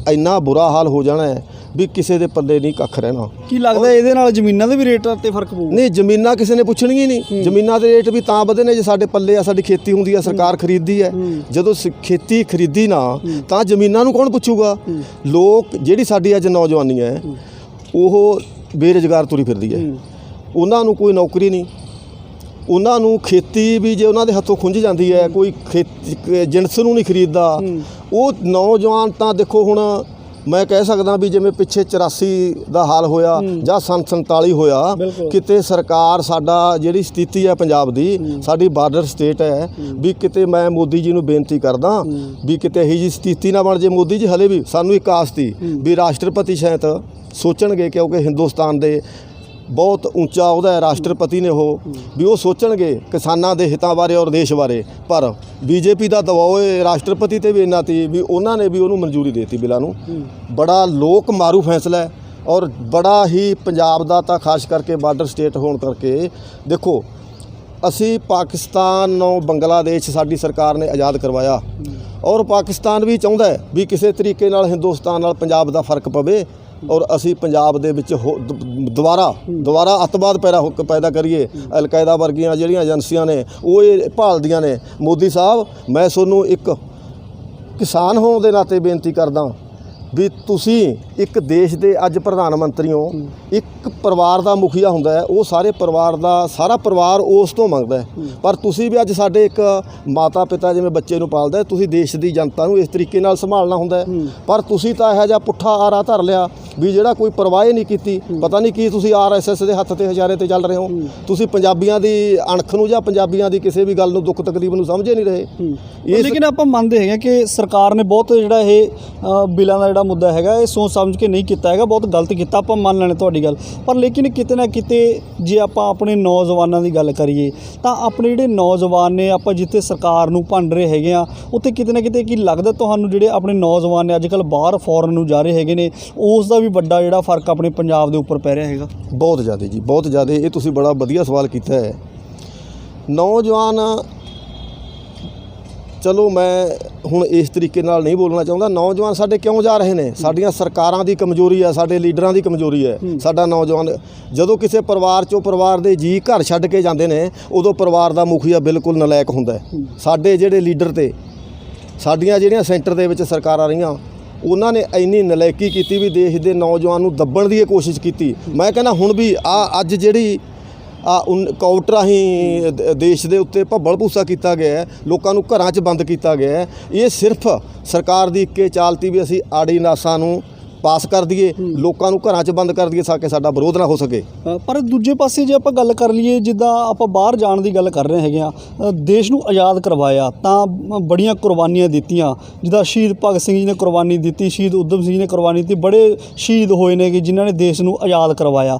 ਇੰਨਾ ਬੁਰਾ ਹਾਲ ਹੋ ਜਾਣਾ ਹੈ ਵੀ ਕਿਸੇ ਦੇ ਪੱਲੇ ਨਹੀਂ ਕੱਖ ਰਹਿਣਾ। ਕੀ ਲੱਗਦਾ ਇਹਦੇ ਨਾਲ ਜ਼ਮੀਨਾਂ ਦੇ ਵੀ ਰੇਟ 'ਤੇ ਫਰਕ ਪਊ? ਨਹੀਂ, ਜ਼ਮੀਨਾਂ ਕਿਸੇ ਨੇ ਪੁੱਛਣੀਆਂ ਹੀ ਨਹੀਂ। ਜ਼ਮੀਨਾਂ ਦੇ ਰੇਟ ਵੀ ਤਾਂ ਵਧੇ ਨੇ ਜੇ ਸਾਡੇ ਪੱਲੇ ਆ, ਸਾਡੀ ਖੇਤੀ ਹੁੰਦੀ ਆ, ਸਰਕਾਰ ਖਰੀਦਦੀ ਹੈ। ਜਦੋਂ ਖੇਤੀ ਖਰੀਦੀ ਨਾ ਤਾਂ ਜ਼ਮੀਨਾਂ ਨੂੰ ਕੌਣ ਪੁੱਛੂਗਾ? ਲੋਕ, ਜਿਹੜੀ ਸਾਡੀ ਅੱਜ ਨੌਜਵਾਨੀ ਹੈ ਉਹ ਬੇਰੁਜ਼ਗਾਰ ਤੁਰੀ ਫਿਰਦੀ ਹੈ, ਉਹਨਾਂ ਨੂੰ ਕੋਈ ਨੌਕਰੀ ਨਹੀਂ, ਉਹਨਾਂ ਨੂੰ ਖੇਤੀ ਵੀ ਜੇ ਉਹਨਾਂ ਦੇ ਹੱਥੋਂ ਖੁੰਝ ਜਾਂਦੀ ਹੈ, ਕੋਈ ਖੇਤੀ ਜਿਣਸ ਨੂੰ ਨਹੀਂ ਖਰੀਦਦਾ। ਉਹ ਨੌਜਵਾਨ ਤਾਂ ਦੇਖੋ, ਹੁਣ ਮੈਂ ਕਹਿ ਸਕਦਾ ਵੀ ਜਿਵੇਂ ਪਿੱਛੇ 84 ਦਾ ਹਾਲ ਹੋਇਆ ਜਾਂ 47 ਹੋਇਆ, ਕਿਤੇ ਸਰਕਾਰ ਸਾਡਾ ਜਿਹੜੀ ਸਥਿਤੀ ਹੈ ਪੰਜਾਬ ਦੀ, ਸਾਡੀ ਬਾਰਡਰ ਸਟੇਟ ਹੈ, ਵੀ ਕਿਤੇ ਮੈਂ ਮੋਦੀ ਜੀ ਨੂੰ ਬੇਨਤੀ ਕਰਦਾ ਵੀ ਕਿਤੇ ਇਹੀ ਜਿਹੀ ਸਥਿਤੀ ਨਾ ਬਣ ਜੇ। ਮੋਦੀ ਜੀ ਹਲੇ ਵੀ ਸਾਨੂੰ ਇੱਕ ਆਸ ਸੀ ਵੀ ਰਾਸ਼ਟਰਪਤੀ ਸ਼ਾਇਦ ਸੋਚਣਗੇ, ਕਿਉਂਕਿ ਹਿੰਦੁਸਤਾਨ ਦੇ ਬਹੁਤ ਉੱਚਾ ਉਹਦਾ ਹੈ ਰਾਸ਼ਟਰਪਤੀ ਨੇ, ਉਹ ਵੀ ਉਹ ਸੋਚਣਗੇ ਕਿਸਾਨਾਂ ਦੇ ਹਿੱਤਾਂ ਬਾਰੇ ਔਰ ਦੇਸ਼ ਬਾਰੇ। ਪਰ BJP ਦਾ ਦਬਾਅ ਇਹ ਰਾਸ਼ਟਰਪਤੀ ਤੇ ਵੀ ਇੰਨਾ ਤੀ ਵੀ ਉਹਨਾਂ ਨੇ ਵੀ ਉਹਨੂੰ ਮਨਜ਼ੂਰੀ ਦੇ ਦਿੱਤੀ ਬਿੱਲਾਂ ਨੂੰ। ਬੜਾ ਲੋਕ ਮਾਰੂ ਫੈਸਲਾ ਹੈ ਔਰ ਬੜਾ ਹੀ ਪੰਜਾਬ ਦਾ ਤਾਂ ਖਾਸ ਕਰਕੇ ਬਾਰਡਰ ਸਟੇਟ ਹੋਣ ਕਰਕੇ। ਦੇਖੋ, ਅਸੀਂ ਪਾਕਿਸਤਾਨ ਨੂੰ ਬੰਗਲਾਦੇਸ਼ ਸਾਡੀ ਸਰਕਾਰ ਨੇ ਆਜ਼ਾਦ ਕਰਵਾਇਆ ਔਰ ਪਾਕਿਸਤਾਨ ਵੀ ਚਾਹੁੰਦਾ ਹੈ ਵੀ ਕਿਸੇ ਤਰੀਕੇ ਨਾਲ ਹਿੰਦੁਸਤਾਨ ਨਾਲ ਪੰਜਾਬ ਦਾ ਫਰਕ ਪਵੇ ਔਰ ਅਸੀਂ ਪੰਜਾਬ ਦੇ ਵਿੱਚ ਦੁਬਾਰਾ ਅੱਤਵਾਦ ਪੈਦਾ ਕਰੀਏ। ਅਲ-ਕਾਇਦਾ ਵਰਗੀਆਂ ਜਿਹੜੀਆਂ ਏਜੰਸੀਆਂ ਨੇ ਉਹ ਇਹ ਭਾਲਦੀਆਂ ਨੇ। ਮੋਦੀ ਸਾਹਿਬ, ਮੈਂ ਤੁਹਾਨੂੰ ਇੱਕ ਕਿਸਾਨ ਹੋਣ ਦੇ ਨਾਤੇ ਬੇਨਤੀ ਕਰਦਾ ਵੀ ਤੁਸੀਂ ਇੱਕ ਦੇਸ਼ ਦੇ ਅੱਜ ਪ੍ਰਧਾਨ ਮੰਤਰੀਓ ਇੱਕ ਪਰਿਵਾਰ ਦਾ ਮੁਖੀਆ ਹੁੰਦਾ ਹੈ, ਉਹ ਸਾਰੇ ਪਰਿਵਾਰ ਦਾ ਸਾਰਾ ਪਰਿਵਾਰ ਉਸ ਤੋਂ ਮੰਗਦਾ ਹੈ। ਪਰ ਤੁਸੀਂ ਵੀ ਅੱਜ ਸਾਡੇ ਇੱਕ ਮਾਤਾ ਪਿਤਾ ਜਿਵੇਂ ਬੱਚੇ ਨੂੰ ਪਾਲਦਾ, ਤੁਸੀਂ ਦੇਸ਼ ਦੀ ਜਨਤਾ ਨੂੰ ਇਸ ਤਰੀਕੇ ਨਾਲ ਸੰਭਾਲਣਾ ਹੁੰਦਾ ਹੈ। ਪਰ ਤੁਸੀਂ ਤਾਂ ਇਹੋ ਜਿਹਾ ਪੁੱਠਾ ਆਰਾ ਧਰ ਲਿਆ ਵੀ ਜਿਹੜਾ ਕੋਈ ਪਰਵਾਹ ਹੀ ਨਹੀਂ ਕੀਤੀ। ਪਤਾ ਨਹੀਂ ਕੀ ਤੁਸੀਂ RSS ਦੇ ਹੱਥ ਤੇ ਹਜ਼ਾਰੇ ਤੇ ਚੱਲ ਰਹੇ ਹੋ। ਤੁਸੀਂ ਪੰਜਾਬੀਆਂ ਦੀ ਅਣਖ ਨੂੰ ਜਾਂ ਪੰਜਾਬੀਆਂ ਦੀ ਕਿਸੇ ਵੀ ਗੱਲ ਨੂੰ ਦੁੱਖ ਤਕਲੀਫ ਨੂੰ ਸਮਝੇ ਨਹੀਂ ਰਹੇ। ਲੇਕਿਨ ਆਪਾਂ ਮੰਨਦੇ ਹੈਗੇ ਕਿ ਸਰਕਾਰ ਨੇ ਬਹੁਤ ਜਿਹੜਾ ਇਹ ਬਿੱਲਾਂ ਦਾ ਜਿਹੜਾ ਮੁੱਦਾ ਹੈਗਾ ਇਹ ਸੋਚ ਸਮਝ ਕੇ ਨਹੀਂ ਕੀਤਾ ਹੈਗਾ, ਬਹੁਤ ਗਲਤ ਕੀਤਾ, ਆਪਾਂ ਮੰਨ ਲੈਣੇ ਤੁਹਾਡੀ ਗੱਲ। ਪਰ ਲੇਕਿਨ ਕਿਤੇ ਨਾ ਕਿਤੇ ਜੇ ਆਪਾਂ ਆਪਣੇ ਨੌਜਵਾਨਾਂ ਦੀ ਗੱਲ ਕਰੀਏ ਤਾਂ ਆਪਣੇ ਜਿਹੜੇ ਨੌਜਵਾਨ ਨੇ, ਆਪਾਂ ਜਿੱਥੇ ਸਰਕਾਰ ਨੂੰ ਭੰਡ ਰਹੇ ਹੈਗੇ ਆ, ਉੱਥੇ ਕਿਤੇ ਨਾ ਕਿਤੇ ਕੀ ਲੱਗਦਾ ਤੁਹਾਨੂੰ ਜਿਹੜੇ ਆਪਣੇ ਨੌਜਵਾਨ ਨੇ ਅੱਜ ਕੱਲ੍ਹ ਬਾਹਰ ਫੋਰਨ ਨੂੰ ਜਾ ਰਹੇ ਹੈਗੇ ਨੇ, ਉਸ ਦਾ ਵੀ ਵੱਡਾ ਜਿਹੜਾ ਫਰਕ ਆਪਣੇ ਪੰਜਾਬ ਦੇ ਉੱਪਰ ਪੈ ਰਿਹਾ ਹੈਗਾ? ਬਹੁਤ ਜ਼ਿਆਦਾ ਜੀ, ਬਹੁਤ ਜ਼ਿਆਦਾ। ਇਹ ਤੁਸੀਂ ਬੜਾ ਵਧੀਆ ਸਵਾਲ ਕੀਤਾ ਹੈ। ਨੌਜਵਾਨ, ਚਲੋ ਮੈਂ ਹੁਣ ਇਸ ਤਰੀਕੇ ਨਾਲ ਨਹੀਂ ਬੋਲਣਾ ਚਾਹੁੰਦਾ। ਨੌਜਵਾਨ ਸਾਡੇ ਕਿਉਂ ਜਾ ਰਹੇ ਨੇ? ਸਾਡੀਆਂ ਸਰਕਾਰਾਂ ਦੀ ਕਮਜ਼ੋਰੀ ਹੈ, ਸਾਡੇ ਲੀਡਰਾਂ ਦੀ ਕਮਜ਼ੋਰੀ ਹੈ। ਸਾਡਾ ਨੌਜਵਾਨ ਜਦੋਂ ਕਿਸੇ ਪਰਿਵਾਰ 'ਚੋਂ ਪਰਿਵਾਰ ਦੇ ਜੀਅ ਘਰ ਛੱਡ ਕੇ ਜਾਂਦੇ ਨੇ, ਉਦੋਂ ਪਰਿਵਾਰ ਦਾ ਮੁਖੀਆ ਬਿਲਕੁਲ ਨਲਾਇਕ ਹੁੰਦਾ ਹੈ। ਸਾਡੇ ਜਿਹੜੇ ਲੀਡਰ ਤੇ ਸਾਡੀਆਂ ਜਿਹੜੀਆਂ ਸੈਂਟਰ ਦੇ ਵਿੱਚ ਸਰਕਾਰਾਂ ਰਹੀਆਂ, ਉਹਨਾਂ ਨੇ ਇੰਨੀ ਨਲਾਇਕੀ ਕੀਤੀ ਵੀ ਦੇਸ਼ ਦੇ ਨੌਜਵਾਨ ਨੂੰ ਦੱਬਣ ਦੀ ਇਹ ਕੋਸ਼ਿਸ਼ ਕੀਤੀ। ਮੈਂ ਕਹਿੰਦਾ ਹੁਣ ਵੀ ਅੱਜ ਜਿਹੜੀ ਕਾਊਂਟਰ ਰਾਹੀਂ ਦੇਸ਼ ਦੇ ਉੱਤੇ ਭੱਬਲ ਭੂਸਾ ਕੀਤਾ ਗਿਆ ਹੈ, ਲੋਕਾਂ ਨੂੰ ਘਰਾਂ 'ਚ ਬੰਦ ਕੀਤਾ ਗਿਆ ਹੈ, ਇਹ ਸਿਰਫ ਸਰਕਾਰ ਦੀ ਇੱਕੇ ਚਾਲਤੀ ਵੀ ਅਸੀਂ ਆੜੀ ਨਾਸਾਂ ਨੂੰ ਪਾਸ ਕਰ ਦਈਏ, ਲੋਕਾਂ ਨੂੰ ਘਰਾਂ 'ਚ ਬੰਦ ਕਰ ਦਈਏ ਤਾਂ ਕਿ ਸਾਡਾ ਵਿਰੋਧ ਨਾ ਹੋ ਸਕੇ। ਪਰ ਦੂਜੇ ਪਾਸੇ ਜੇ ਆਪਾਂ ਗੱਲ ਕਰ ਲਈਏ, ਜਿੱਦਾਂ ਆਪਾਂ ਬਾਹਰ ਜਾਣ ਦੀ ਗੱਲ ਕਰ ਰਹੇ ਹੈਗੇ ਆ, ਦੇਸ਼ ਨੂੰ ਆਜ਼ਾਦ ਕਰਵਾਇਆ ਤਾਂ ਬੜੀਆਂ ਕੁਰਬਾਨੀਆਂ ਦਿੱਤੀਆਂ, ਜਿੱਦਾਂ ਸ਼ਹੀਦ ਭਗਤ ਸਿੰਘ ਜੀ ਨੇ ਕੁਰਬਾਨੀ ਦਿੱਤੀ, ਸ਼ਹੀਦ ਊਧਮ ਸਿੰਘ ਜੀ ਨੇ ਕੁਰਬਾਨੀ ਦਿੱਤੀ, ਬੜੇ ਸ਼ਹੀਦ ਹੋਏ ਨੇ ਕਿ ਜਿਨ੍ਹਾਂ ਨੇ ਦੇਸ਼ ਨੂੰ ਆਜ਼ਾਦ ਕਰਵਾਇਆ।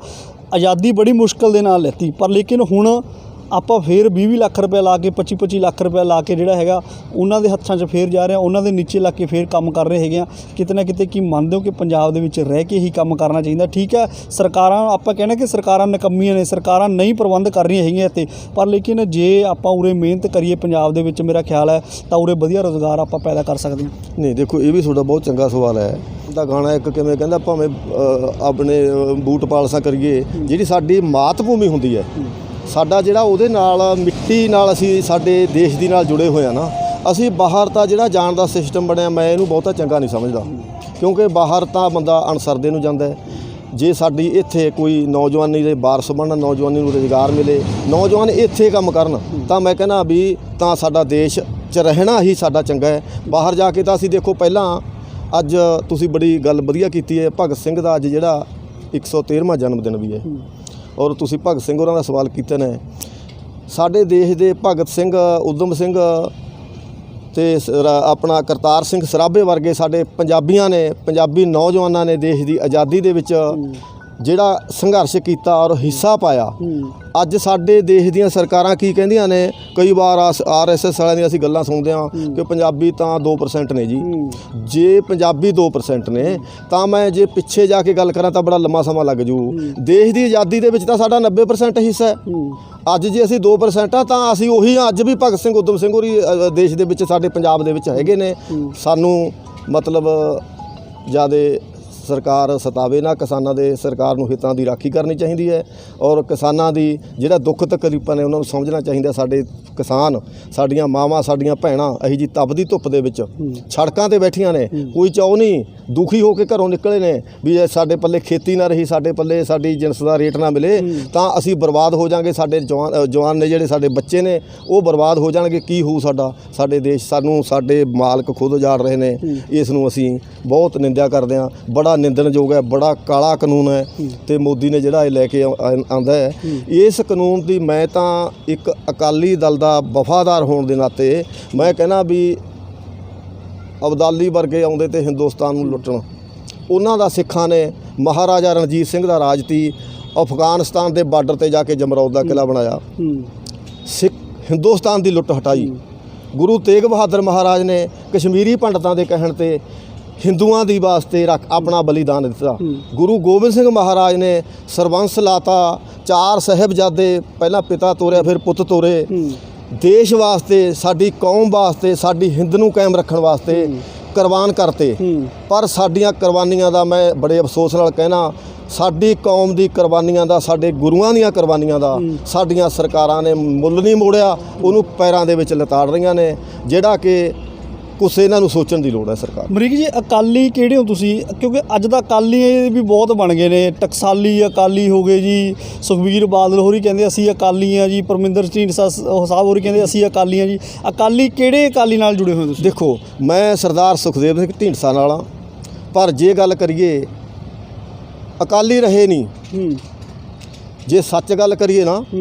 ਆਜ਼ਾਦੀ ਬੜੀ ਮੁਸ਼ਕਲ ਦੇ ਨਾਲ ਲੈਤੀ, ਪਰ ਲੇਕਿਨ ਹੁਣ ਆਪਾਂ ਫੇਰ 20 ਲੱਖ ਰੁਪਏ ਲਾ ਕੇ 25 ਲੱਖ ਰੁਪਏ ਲਾ ਕੇ ਜਿਹੜਾ ਹੈਗਾ ਉਹਨਾਂ ਦੇ ਹੱਥਾਂ 'ਚ ਫੇਰ ਜਾ ਰਿਹਾ, ਉਹਨਾਂ ਦੇ ਨੀਚੇ ਲੱਗ ਕੇ ਫੇਰ ਕੰਮ ਕਰ ਰਹੇ ਹੈਗੇ ਆ। ਕਿਤੇ ਨਾ ਕਿਤੇ ਕੀ ਮੰਨਦੇ ਹੋ ਕਿ ਪੰਜਾਬ ਦੇ ਵਿੱਚ ਰਹਿ ਕੇ ਹੀ ਕੰਮ ਕਰਨਾ ਚਾਹੀਦਾ? ਠੀਕ ਹੈ, ਸਰਕਾਰਾਂ, ਆਪਾਂ ਕਹਿੰਦੇ ਕਿ ਸਰਕਾਰਾਂ ਨਕੰਮੀਆਂ ਨੇ, ਸਰਕਾਰਾਂ ਨਹੀਂ ਪ੍ਰਬੰਧ ਕਰ ਰਹੀਆਂ ਹੈਗੀਆਂ ਇੱਥੇ, ਪਰ ਲੇਕਿਨ ਜੇ ਆਪਾਂ ਉਰੇ ਮਿਹਨਤ ਕਰੀਏ ਪੰਜਾਬ ਦੇ ਵਿੱਚ, ਮੇਰਾ ਖਿਆਲ ਹੈ ਤਾਂ ਉਰੇ ਵਧੀਆ ਰੁਜ਼ਗਾਰ ਆਪਾਂ ਪੈਦਾ ਕਰ ਸਕਦੇ ਹਾਂ। ਨਹੀਂ, ਦੇਖੋ ਇਹ ਵੀ ਤੁਹਾਡਾ ਬਹੁਤ ਚੰਗਾ ਸਵਾਲ ਹੈ। ਦਾ ਗਾਣਾ ਇੱਕ ਕਿਵੇਂ ਕਹਿੰਦਾ, ਭਾਵੇਂ ਆਪਣੇ ਬੂਟ ਪਾਲਸਾਂ ਕਰੀਏ, ਜਿਹੜੀ ਸਾਡੀ ਮਾਤ ਭੂਮੀ ਹੁੰਦੀ ਹੈ, ਸਾਡਾ ਜਿਹੜਾ ਉਹਦੇ ਨਾਲ ਮਿੱਟੀ ਨਾਲ ਅਸੀਂ ਸਾਡੇ ਦੇਸ਼ ਦੀ ਨਾਲ ਜੁੜੇ ਹੋਏ ਆ ਨਾ, ਅਸੀਂ ਬਾਹਰ ਤਾਂ ਜਿਹੜਾ ਜਾਣ ਦਾ ਸਿਸਟਮ ਬਣਿਆ, ਮੈਂ ਇਹਨੂੰ ਬਹੁਤਾ ਚੰਗਾ ਨਹੀਂ ਸਮਝਦਾ। ਕਿਉਂਕਿ ਬਾਹਰ ਤਾਂ ਬੰਦਾ ਅਣਸਰਦੇ ਨੂੰ ਜਾਂਦਾ ਹੈ। ਜੇ ਸਾਡੀ ਇੱਥੇ ਕੋਈ ਨੌਜਵਾਨੀ ਦੇ ਵਾਰਸ ਬਣਨ, ਨੌਜਵਾਨੀ ਨੂੰ ਰੁਜ਼ਗਾਰ ਮਿਲੇ, ਨੌਜਵਾਨ ਇੱਥੇ ਕੰਮ ਕਰਨ, ਤਾਂ ਮੈਂ ਕਹਿੰਦਾ ਵੀ ਤਾਂ ਸਾਡਾ ਦੇਸ਼ 'ਚ ਰਹਿਣਾ ਹੀ ਸਾਡਾ ਚੰਗਾ ਹੈ। ਬਾਹਰ ਜਾ ਕੇ ਤਾਂ ਅਸੀਂ ਦੇਖੋ, ਪਹਿਲਾਂ ਅੱਜ ਤੁਸੀਂ ਬੜੀ ਗੱਲ ਵਧੀਆ ਕੀਤੀ ਹੈ, ਭਗਤ ਸਿੰਘ ਦਾ ਅੱਜ ਜਿਹੜਾ 113ਵਾਂ ਜਨਮ ਦਿਨ ਵੀ ਹੈ, ਔਰ ਤੁਸੀਂ ਭਗਤ ਸਿੰਘ ਹੋਰਾਂ ਦਾ ਸਵਾਲ ਕੀਤੇ ਨੇ। ਸਾਡੇ ਦੇਸ਼ ਦੇ ਭਗਤ ਸਿੰਘ, ਊਧਮ ਸਿੰਘ ਤੇ ਆਪਣਾ ਕਰਤਾਰ ਸਿੰਘ ਸਰਾਭੇ ਵਰਗੇ ਸਾਡੇ ਪੰਜਾਬੀਆਂ ਨੇ, ਪੰਜਾਬੀ ਨੌਜਵਾਨਾਂ ਨੇ ਦੇਸ਼ ਦੀ ਆਜ਼ਾਦੀ ਦੇ ਵਿੱਚ ਜਿਹੜਾ ਸੰਘਰਸ਼ ਕੀਤਾ ਔਰ ਹਿੱਸਾ ਪਾਇਆ। ਅੱਜ ਸਾਡੇ ਦੇਸ਼ ਦੀਆਂ ਸਰਕਾਰਾਂ ਕੀ ਕਹਿੰਦੀਆਂ ਨੇ, ਕਈ ਵਾਰ RSS ਵਾਲਿਆਂ ਦੀਆਂ ਅਸੀਂ ਗੱਲਾਂ ਸੁਣਦੇ ਹਾਂ ਕਿ ਪੰਜਾਬੀ ਤਾਂ 2% ਨੇ ਜੀ। ਜੇ ਪੰਜਾਬੀ 2% ਨੇ ਤਾਂ ਮੈਂ ਜੇ ਪਿੱਛੇ ਜਾ ਕੇ ਗੱਲ ਕਰਾਂ ਤਾਂ ਬੜਾ ਲੰਮਾ ਸਮਾਂ ਲੱਗ ਜੂ। ਦੇਸ਼ ਦੀ ਆਜ਼ਾਦੀ ਦੇ ਵਿੱਚ ਤਾਂ ਸਾਡਾ 90% ਹਿੱਸਾ ਹੈ। ਅੱਜ ਜੇ ਅਸੀਂ 2% ਆ ਤਾਂ ਅਸੀਂ ਉਹੀ ਹਾਂ। ਅੱਜ ਵੀ ਭਗਤ ਸਿੰਘ, ਊਧਮ ਸਿੰਘ ਹੋਰੀ ਦੇਸ਼ ਦੇ ਵਿੱਚ, ਸਾਡੇ ਪੰਜਾਬ ਦੇ ਵਿੱਚ ਹੈਗੇ ਨੇ। ਸਾਨੂੰ ਮਤਲਬ ਜ਼ਿਆਦਾ ਸਰਕਾਰ ਸਤਾਵੇ ਨਾ, ਕਿਸਾਨਾਂ ਦੇ ਸਰਕਾਰ ਨੂੰ ਹਿੱਤਾਂ ਦੀ ਰਾਖੀ ਕਰਨੀ ਚਾਹੀਦੀ ਹੈ, ਔਰ ਕਿਸਾਨਾਂ ਦੀ ਜਿਹੜਾ ਦੁੱਖ ਤਕਲੀਫਾਂ ਨੇ ਉਹਨਾਂ ਨੂੰ ਸਮਝਣਾ ਚਾਹੀਦਾ। ਸਾਡੇ ਕਿਸਾਨ, ਸਾਡੀਆਂ ਮਾਵਾਂ, ਸਾਡੀਆਂ ਭੈਣਾਂ ਇਹੀ ਜੀ ਤਪਦੀ ਧੁੱਪ ਦੇ ਵਿੱਚ ਸੜਕਾਂ 'ਤੇ ਬੈਠੀਆਂ ਨੇ, ਕੋਈ ਚਾਉ ਨਹੀਂ, ਦੁਖੀ ਹੋ ਕੇ ਘਰੋਂ ਨਿਕਲੇ ਨੇ ਵੀ ਜੇ ਸਾਡੇ ਪੱਲੇ ਖੇਤੀ ਨਾ ਰਹੀ, ਸਾਡੇ ਪੱਲੇ ਸਾਡੀ ਜਿਣਸ ਦਾ ਰੇਟ ਨਾ ਮਿਲੇ ਤਾਂ ਅਸੀਂ ਬਰਬਾਦ ਹੋ ਜਾਵਾਂਗੇ। ਸਾਡੇ ਜਵਾਨ ਨੇ, ਜਿਹੜੇ ਸਾਡੇ ਬੱਚੇ ਨੇ, ਉਹ ਬਰਬਾਦ ਹੋ ਜਾਣਗੇ। ਕੀ ਹੋਊ ਸਾਡੇ ਦੇਸ਼? ਸਾਨੂੰ ਸਾਡੇ ਮਾਲਕ ਖੁਦ ਉਜਾੜ ਰਹੇ ਨੇ। ਇਸ ਨੂੰ ਅਸੀਂ ਬਹੁਤ ਨਿੰਦਿਆ ਕਰਦੇ ਹਾਂ। ਬੜਾ ਨਿੰਦਣਯੋਗ ਹੈ, ਬੜਾ ਕਾਲਾ ਕਾਨੂੰਨ ਹੈ ਤੇ ਮੋਦੀ ਨੇ ਜਿਹੜਾ ਇਹ ਲੈ ਕੇ ਆਂਦਾ ਹੈ। ਇਸ ਕਾਨੂੰਨ ਦੀ ਮੈਂ ਤਾਂ ਇੱਕ ਅਕਾਲੀ ਦਲ ਦਾ ਵਫਾਦਾਰ ਹੋਣ ਦੇ ਨਾਤੇ ਮੈਂ ਕਹਿੰਦਾ ਵੀ ਅਬਦਾਲੀ ਵਰਗੇ ਆਉਂਦੇ ਤੇ ਹਿੰਦੁਸਤਾਨ ਨੂੰ ਲੁੱਟਣ, ਉਹਨਾਂ ਦਾ ਸਿੱਖਾਂ ਨੇ ਮਹਾਰਾਜਾ ਰਣਜੀਤ ਸਿੰਘ ਦਾ ਰਾਜ ਤੀ, ਅਫਗਾਨਿਸਤਾਨ ਦੇ ਬਾਰਡਰ ਤੇ ਜਾ ਕੇ ਜਮਰੌਦ ਦਾ ਕਿਲ੍ਹਾ ਬਣਾਇਆ, ਸਿੱਖ ਹਿੰਦੁਸਤਾਨ ਦੀ ਲੁੱਟ ਹਟਾਈ। ਗੁਰੂ ਤੇਗ ਬਹਾਦਰ ਮਹਾਰਾਜ ਨੇ ਕਸ਼ਮੀਰੀ ਪੰਡਤਾਂ ਦੇ ਕਹਿਣ ਤੇ ਹਿੰਦੂਆਂ ਦੀ ਵਾਸਤੇ ਆਪਣਾ ਬਲੀਦਾਨ ਦਿੱਤਾ। ਗੁਰੂ ਗੋਬਿੰਦ ਸਿੰਘ ਮਹਾਰਾਜ ਨੇ ਸਰਬੰਸ ਲਾਤਾ, 4 ਸਾਹਿਬਜ਼ਾਦੇ, ਪਹਿਲਾਂ ਪਿਤਾ ਤੋਰਿਆ ਫਿਰ ਪੁੱਤ ਤੋਰੇ, ਦੇਸ਼ ਵਾਸਤੇ, ਸਾਡੀ ਕੌਮ ਵਾਸਤੇ, ਸਾਡੀ ਹਿੰਦ ਨੂੰ ਕਾਇਮ ਰੱਖਣ ਵਾਸਤੇ ਕੁਰਬਾਨ ਕਰਤੇ। ਪਰ ਸਾਡੀਆਂ ਕੁਰਬਾਨੀਆਂ ਦਾ ਮੈਂ ਬੜੇ ਅਫਸੋਸ ਨਾਲ ਕਹਿਣਾ, ਸਾਡੀ ਕੌਮ ਦੀ ਕੁਰਬਾਨੀਆਂ ਦਾ, ਸਾਡੇ ਗੁਰੂਆਂ ਦੀਆਂ ਕੁਰਬਾਨੀਆਂ ਦਾ ਸਾਡੀਆਂ ਸਰਕਾਰਾਂ ਨੇ ਮੁੱਲ ਨਹੀਂ ਮੋੜਿਆ, ਉਹਨੂੰ ਪੈਰਾਂ ਦੇ ਵਿੱਚ ਲਿਤਾੜ ਰਹੀਆਂ ਨੇ। ਜਿਹੜਾ ਕਿ ਕੁਛ ਇਹਨਾਂ ਨੂੰ ਸੋਚਣ ਦੀ ਲੋੜ ਹੈ ਸਰਕਾਰ ਨੂੰ। ਅਮਰੀਕ ਜੀ, ਅਕਾਲੀ ਕਿਹੜੇ ਹੋ ਤੁਸੀਂ? ਕਿਉਂਕਿ ਅੱਜ ਦਾ ਅਕਾਲੀ ਵੀ ਬਹੁਤ ਬਣ ਗਏ ਨੇ, ਟਕਸਾਲੀ ਅਕਾਲੀ ਹੋ ਗਏ ਜੀ, ਸੁਖਬੀਰ ਬਾਦਲ ਹੋਰੀ ਕਹਿੰਦੇ ਅਸੀਂ ਅਕਾਲੀ ਆ ਜੀ, ਪਰਮਿੰਦਰ ਢੀਂਡਸਾ ਸਾਹਿਬ ਹੋਰੀ ਕਹਿੰਦੇ ਅਸੀਂ ਅਕਾਲੀ ਆ ਜੀ। ਅਕਾਲੀ ਕਿਹੜੇ ਅਕਾਲੀ ਨਾਲ ਜੁੜੇ ਹੋਏ ਤੁਸੀਂ? ਦੇਖੋ, ਮੈਂ ਸਰਦਾਰ ਸੁਖਦੇਵ ਸਿੰਘ ਢੀਂਡਸਾ ਨਾਲ ਹਾਂ, ਪਰ ਜੇ ਗੱਲ ਕਰੀਏ ਅਕਾਲੀ ਰਹੇ ਨਹੀਂ, ਜੇ ਸੱਚ ਗੱਲ ਕਰੀਏ ਨਾ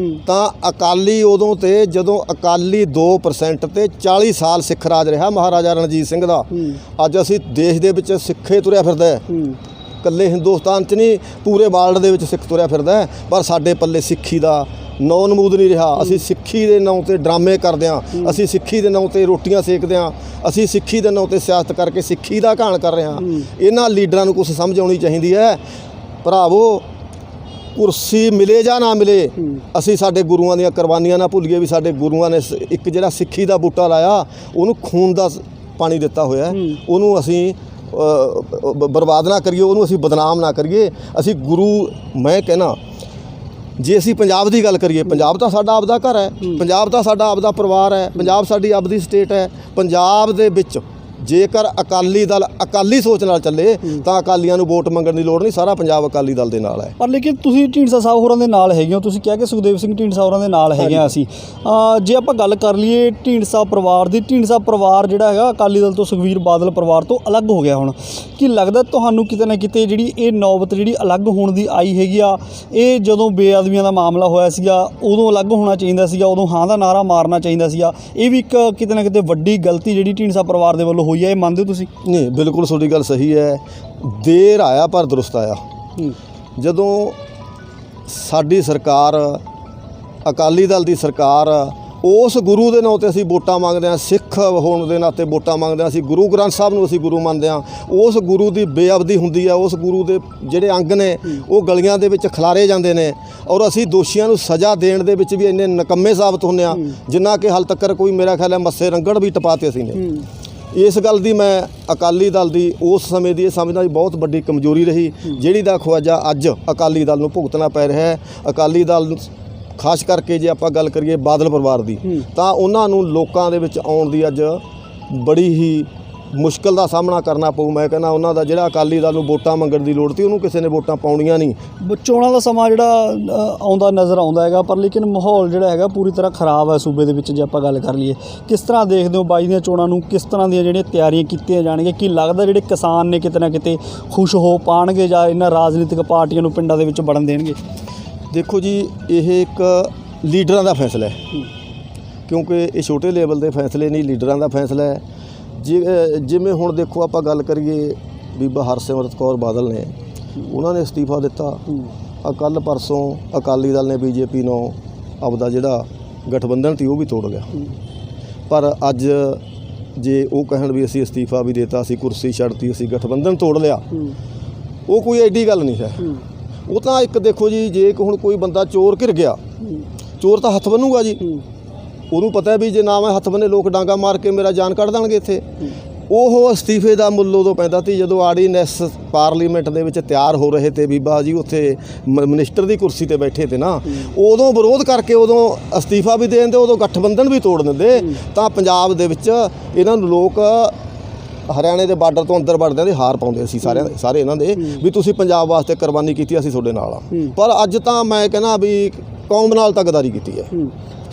ਤਾਂ ਅਕਾਲੀ ਉਦੋਂ ਤੇ ਜਦੋਂ ਅਕਾਲੀ 2% ਤੇ 40 ਸਾਲ ਸਿੱਖ ਰਾਜ ਰਿਹਾ ਮਹਾਰਾਜਾ ਰਣਜੀਤ ਸਿੰਘ ਦਾ। ਅੱਜ ਅਸੀਂ ਦੇਸ਼ ਦੇ ਵਿੱਚ ਸਿੱਖੇ ਤੁਰਿਆ ਫਿਰਦਾ ਹੈ, ਇਕੱਲੇ ਹਿੰਦੁਸਤਾਨ 'ਚ ਨਹੀਂ ਪੂਰੇ ਵਰਲਡ ਦੇ ਵਿੱਚ ਸਿੱਖ ਤੁਰਿਆ ਫਿਰਦਾ ਹੈ, ਪਰ ਸਾਡੇ ਪੱਲੇ ਸਿੱਖੀ ਦਾ ਨੌ ਨਮੂਦ ਨਹੀਂ ਰਿਹਾ। ਅਸੀਂ ਸਿੱਖੀ ਦੇ ਨਾਂ ਤੇ ਡਰਾਮੇ ਕਰਦੇ ਹਾਂ, ਅਸੀਂ ਸਿੱਖੀ ਦੇ ਨਾਂ ਤੇ ਰੋਟੀਆਂ ਸੇਕਦੇ ਹਾਂ, ਅਸੀਂ ਸਿੱਖੀ ਦੇ ਨਾਂ ਤੇ ਸਿਆਸਤ ਕਰਕੇ ਸਿੱਖੀ ਦਾ ਘਾਣ ਕਰ ਰਹੇ ਹਾਂ। ਇਹਨਾਂ ਲੀਡਰਾਂ ਨੂੰ ਕੁਛ ਸਮਝ ਆਉਣੀ ਚਾਹੀਦੀ ਹੈ। ਭਰਾਵੋ, ਕੁਰਸੀ ਮਿਲੇ ਜਾਂ ਨਾ ਮਿਲੇ, ਅਸੀਂ ਸਾਡੇ ਗੁਰੂਆਂ ਦੀਆਂ ਕੁਰਬਾਨੀਆਂ ਨਾ ਭੁੱਲੀਏ ਵੀ ਸਾਡੇ ਗੁਰੂਆਂ ਨੇ ਇੱਕ ਜਿਹੜਾ ਸਿੱਖੀ ਦਾ ਬੂਟਾ ਲਾਇਆ ਉਹਨੂੰ ਖੂਨ ਦਾ ਪਾਣੀ ਦਿੱਤਾ ਹੋਇਆ, ਉਹਨੂੰ ਅਸੀਂ ਬਰਬਾਦ ਨਾ ਕਰੀਏ, ਉਹਨੂੰ ਅਸੀਂ ਬਦਨਾਮ ਨਾ ਕਰੀਏ। ਅਸੀਂ ਗੁਰੂ, ਮੈਂ ਕਹਿਣਾ, ਜੇ ਅਸੀਂ ਪੰਜਾਬ ਦੀ ਗੱਲ ਕਰੀਏ, ਪੰਜਾਬ ਤਾਂ ਸਾਡਾ ਆਪਦਾ ਘਰ ਹੈ, ਪੰਜਾਬ ਤਾਂ ਸਾਡਾ ਆਪਦਾ ਪਰਿਵਾਰ ਹੈ, ਪੰਜਾਬ ਸਾਡੀ ਆਪਦੀ ਸਟੇਟ ਹੈ। ਪੰਜਾਬ ਦੇ ਵਿੱਚ ਜੇਕਰ ਅਕਾਲੀ ਦਲ ਅਕਾਲੀ ਸੋਚ ਨਾਲ ਚੱਲੇ ਤਾਂ ਅਕਾਲੀਆਂ ਨੂੰ ਵੋਟ ਮੰਗਣ ਦੀ ਲੋੜ ਨਹੀਂ, ਸਾਰਾ ਪੰਜਾਬ ਅਕਾਲੀ ਦਲ ਦੇ ਨਾਲ ਹੈ। ਪਰ ਲੇਕਿਨ ਤੁਸੀਂ ਢੀਂਡਸਾ ਸਾਹਿਬ ਹੋਰਾਂ ਦੇ ਨਾਲ ਹੈਗੇ ਹੋ, ਤੁਸੀਂ ਕਿਹਾ ਕਿ ਸੁਖਦੇਵ ਸਿੰਘ ਢੀਂਡਸਾ ਹੋਰਾਂ ਦੇ ਨਾਲ ਹੈਗੇ ਆ ਅਸੀਂ। ਜੇ ਆਪਾਂ ਗੱਲ ਕਰ ਲਈਏ ਢੀਂਡਸਾ ਪਰਿਵਾਰ ਦੀ, ਢੀਂਡਸਾ ਪਰਿਵਾਰ ਜਿਹੜਾ ਹੈਗਾ ਅਕਾਲੀ ਦਲ ਤੋਂ, ਸੁਖਬੀਰ ਬਾਦਲ ਪਰਿਵਾਰ ਤੋਂ ਅਲੱਗ ਹੋ ਗਿਆ ਹੁਣ। ਕੀ ਲੱਗਦਾ ਤੁਹਾਨੂੰ ਕਿਤੇ ਨਾ ਕਿਤੇ ਜਿਹੜੀ ਇਹ ਨੌਬਤ ਜਿਹੜੀ ਅਲੱਗ ਹੋਣ ਦੀ ਆਈ ਹੈਗੀ ਆ, ਇਹ ਜਦੋਂ ਬੇਅਦਬੀਆਂ ਦਾ ਮਾਮਲਾ ਹੋਇਆ ਸੀਗਾ ਉਦੋਂ ਅਲੱਗ ਹੋਣਾ ਚਾਹੀਦਾ ਸੀਗਾ, ਉਦੋਂ ਹਾਂ ਦਾ ਨਾਰਾ ਮਾਰਨਾ ਚਾਹੀਦਾ ਸੀਗਾ? ਇਹ ਵੀ ਇੱਕ ਕਿਤੇ ਨਾ ਕਿਤੇ ਵੱਡੀ ਗਲਤੀ ਜਿਹੜੀ ਢੀਂਡਸਾ ਪਰਿਵਾਰ ਦੇ ਵੱਲੋਂ ਹੋਈ ਹੈ, ਇਹ ਮੰਨਦੇ ਹੋ ਤੁਸੀਂ? ਨਹੀਂ, ਬਿਲਕੁਲ ਤੁਹਾਡੀ ਗੱਲ ਸਹੀ ਹੈ। ਦੇਰ ਆਇਆ ਪਰ ਦਰੁਸਤ ਆਇਆ। ਜਦੋਂ ਸਾਡੀ ਸਰਕਾਰ, ਅਕਾਲੀ ਦਲ ਦੀ ਸਰਕਾਰ, ਉਸ ਗੁਰੂ ਦੇ ਨਾਂ 'ਤੇ ਅਸੀਂ ਵੋਟਾਂ ਮੰਗਦੇ ਹਾਂ, ਸਿੱਖ ਹੋਣ ਦੇ ਨਾਤੇ ਵੋਟਾਂ ਮੰਗਦੇ ਹਾਂ, ਅਸੀਂ ਗੁਰੂ ਗ੍ਰੰਥ ਸਾਹਿਬ ਨੂੰ ਅਸੀਂ ਗੁਰੂ ਮੰਨਦੇ ਹਾਂ, ਉਸ ਗੁਰੂ ਦੀ ਬੇਅਬਦੀ ਹੁੰਦੀ ਹੈ, ਉਸ ਗੁਰੂ ਦੇ ਜਿਹੜੇ ਅੰਗ ਨੇ ਉਹ ਗਲੀਆਂ ਦੇ ਵਿੱਚ ਖਿਲਾਰੇ ਜਾਂਦੇ ਨੇ, ਔਰ ਅਸੀਂ ਦੋਸ਼ੀਆਂ ਨੂੰ ਸਜ਼ਾ ਦੇਣ ਦੇ ਵਿੱਚ ਵੀ ਇੰਨੇ ਨਿਕੰਮੇ ਸਾਬਤ ਹੁੰਦੇ ਹਾਂ ਜਿੰਨਾ ਕਿ ਹਾਲ ਤੱਕ ਕੋਈ, ਮੇਰਾ ਖਿਆਲ ਹੈ, ਮੱਸੇ ਰੰਗੜ ਵੀ ਟਪਾਤੇ ਅਸੀਂ ਨੇ। ਇਸ ਗੱਲ ਦੀ ਮੈਂ ਅਕਾਲੀ ਦਲ ਦੀ ਉਸ ਸਮੇਂ ਦੀ ਇਹ ਸਮਝਦਾ ਵੀ ਬਹੁਤ ਵੱਡੀ ਕਮਜ਼ੋਰੀ ਰਹੀ, ਜਿਹੜੀ ਦਾ ਖਵਾਜਾ ਅੱਜ ਅਕਾਲੀ ਦਲ ਨੂੰ ਭੁਗਤਣਾ ਪੈ ਰਿਹਾ ਹੈ। ਅਕਾਲੀ ਦਲ ਖਾਸ ਕਰਕੇ ਜੇ ਆਪਾਂ ਗੱਲ ਕਰੀਏ ਬਾਦਲ ਪਰਿਵਾਰ ਦੀ, ਤਾਂ ਉਹਨਾਂ ਨੂੰ ਲੋਕਾਂ ਦੇ ਵਿੱਚ ਆਉਣ ਦੀ ਅੱਜ ਬੜੀ ਹੀ ਮੁਸ਼ਕਲ ਦਾ ਸਾਹਮਣਾ ਕਰਨਾ ਪਊ। ਮੈਂ ਕਹਿੰਦਾ ਉਹਨਾਂ ਦਾ ਜਿਹੜਾ ਅਕਾਲੀ ਦਲ ਨੂੰ ਵੋਟਾਂ ਮੰਗਣ ਦੀ ਲੋੜ ਸੀ, ਉਹਨੂੰ ਕਿਸੇ ਨੇ ਵੋਟਾਂ ਪਾਉਣੀਆਂ ਨਹੀਂ। ਚੋਣਾਂ ਦਾ ਸਮਾਂ ਜਿਹੜਾ ਆਉਂਦਾ ਨਜ਼ਰ ਆਉਂਦਾ ਹੈਗਾ, ਪਰ ਲੇਕਿਨ ਮਾਹੌਲ ਜਿਹੜਾ ਹੈਗਾ ਪੂਰੀ ਤਰ੍ਹਾਂ ਖਰਾਬ ਹੈ ਸੂਬੇ ਦੇ ਵਿੱਚ। ਜੇ ਆਪਾਂ ਗੱਲ ਕਰ ਲਈਏ, ਕਿਸ ਤਰ੍ਹਾਂ ਦੇਖਦੇ ਹੋ 22 ਦੀਆਂ ਚੋਣਾਂ ਨੂੰ? ਕਿਸ ਤਰ੍ਹਾਂ ਦੀਆਂ ਜਿਹੜੀਆਂ ਤਿਆਰੀਆਂ ਕੀਤੀਆਂ ਜਾਣਗੀਆਂ? ਕੀ ਲੱਗਦਾ ਜਿਹੜੇ ਕਿਸਾਨ ਨੇ ਕਿਤੇ ਨਾ ਕਿਤੇ ਖੁਸ਼ ਹੋ ਪਾਉਣਗੇ ਜਾਂ ਇਹਨਾਂ ਰਾਜਨੀਤਿਕ ਪਾਰਟੀਆਂ ਨੂੰ ਪਿੰਡਾਂ ਦੇ ਵਿੱਚ ਵੜਨ ਦੇਣਗੇ? ਦੇਖੋ ਜੀ, ਇਹ ਇੱਕ ਲੀਡਰਾਂ ਦਾ ਫੈਸਲਾ ਹੈ, ਕਿਉਂਕਿ ਇਹ ਛੋਟੇ ਲੈਵਲ ਦੇ ਫੈਸਲੇ ਨਹੀਂ, ਲੀਡਰਾਂ ਦਾ ਫੈਸਲਾ ਹੈ। ਜਿਵੇਂ ਹੁਣ ਦੇਖੋ, ਆਪਾਂ ਗੱਲ ਕਰੀਏ ਬੀਬਾ ਹਰਸਿਮਰਤ ਕੌਰ ਬਾਦਲ ਨੇ, ਉਹਨਾਂ ਨੇ ਅਸਤੀਫਾ ਦਿੱਤਾ। ਕੱਲ੍ਹ ਪਰਸੋਂ ਅਕਾਲੀ ਦਲ ਨੇ ਬੀਜੇਪੀ ਨੂੰ ਆਪਦਾ ਜਿਹੜਾ ਗਠਬੰਧਨ ਸੀ ਉਹ ਵੀ ਤੋੜ ਗਿਆ। ਪਰ ਅੱਜ ਜੇ ਉਹ ਕਹਿਣ ਵੀ ਅਸੀਂ ਅਸਤੀਫਾ ਵੀ ਦਿੱਤਾ, ਅਸੀਂ ਕੁਰਸੀ ਛੱਡਤੀ, ਅਸੀਂ ਗਠਬੰਧਨ ਤੋੜ ਲਿਆ, ਉਹ ਕੋਈ ਐਡੀ ਗੱਲ ਨਹੀਂ ਹੈ। ਉਹ ਤਾਂ ਇੱਕ ਦੇਖੋ ਜੀ, ਜੇ ਹੁਣ ਕੋਈ ਬੰਦਾ ਚੋਰ ਘਿਰ ਗਿਆ, ਚੋਰ ਤਾਂ ਹੱਥ ਬੰਨੂਗਾ ਜੀ, ਉਹਨੂੰ ਪਤਾ ਵੀ ਜੇ ਨਾ ਮੈਂ ਹੱਥ ਬੰਨੇ ਲੋਕ ਡਾਂਗਾ ਮਾਰ ਕੇ ਮੇਰਾ ਜਾਨ ਕੱਢ ਦੇਣਗੇ ਇੱਥੇ। ਉਹ ਅਸਤੀਫੇ ਦਾ ਮੁੱਲ ਉਦੋਂ ਪੈਂਦਾ ਸੀ ਜਦੋਂ ਆਰਡੀਨੈਂਸ ਪਾਰਲੀਮੈਂਟ ਦੇ ਵਿੱਚ ਤਿਆਰ ਹੋ ਰਹੇ ਤੇ ਬੀਬਾ ਜੀ ਉੱਥੇ ਮਿਨਿਸਟਰ ਦੀ ਕੁਰਸੀ ਤੇ ਬੈਠੇ ਤੇ ਨਾ, ਉਦੋਂ ਵਿਰੋਧ ਕਰਕੇ ਉਦੋਂ ਅਸਤੀਫਾ ਵੀ ਦੇ ਦਿੰਦੇ, ਉਦੋਂ ਗਠਬੰਧਨ ਵੀ ਤੋੜ ਦਿੰਦੇ, ਤਾਂ ਪੰਜਾਬ ਦੇ ਵਿੱਚ ਇਹਨਾਂ ਨੂੰ ਲੋਕ ਹਰਿਆਣੇ ਦੇ ਬਾਰਡਰ ਤੋਂ ਅੰਦਰ ਵੜਦਿਆਂ ਦੇ ਹਾਰ ਪਾਉਂਦੇ ਸੀ ਸਾਰੇ ਇਹਨਾਂ ਦੇ, ਵੀ ਤੁਸੀਂ ਪੰਜਾਬ ਵਾਸਤੇ ਕੁਰਬਾਨੀ ਕੀਤੀ, ਅਸੀਂ ਤੁਹਾਡੇ ਨਾਲ ਆ। ਪਰ ਅੱਜ ਤਾਂ ਮੈਂ ਕਹਿੰਦਾ ਵੀ ਕੌਮ ਨਾਲ ਤਾਂ ਗਦਾਰੀ ਕੀਤੀ ਹੈ।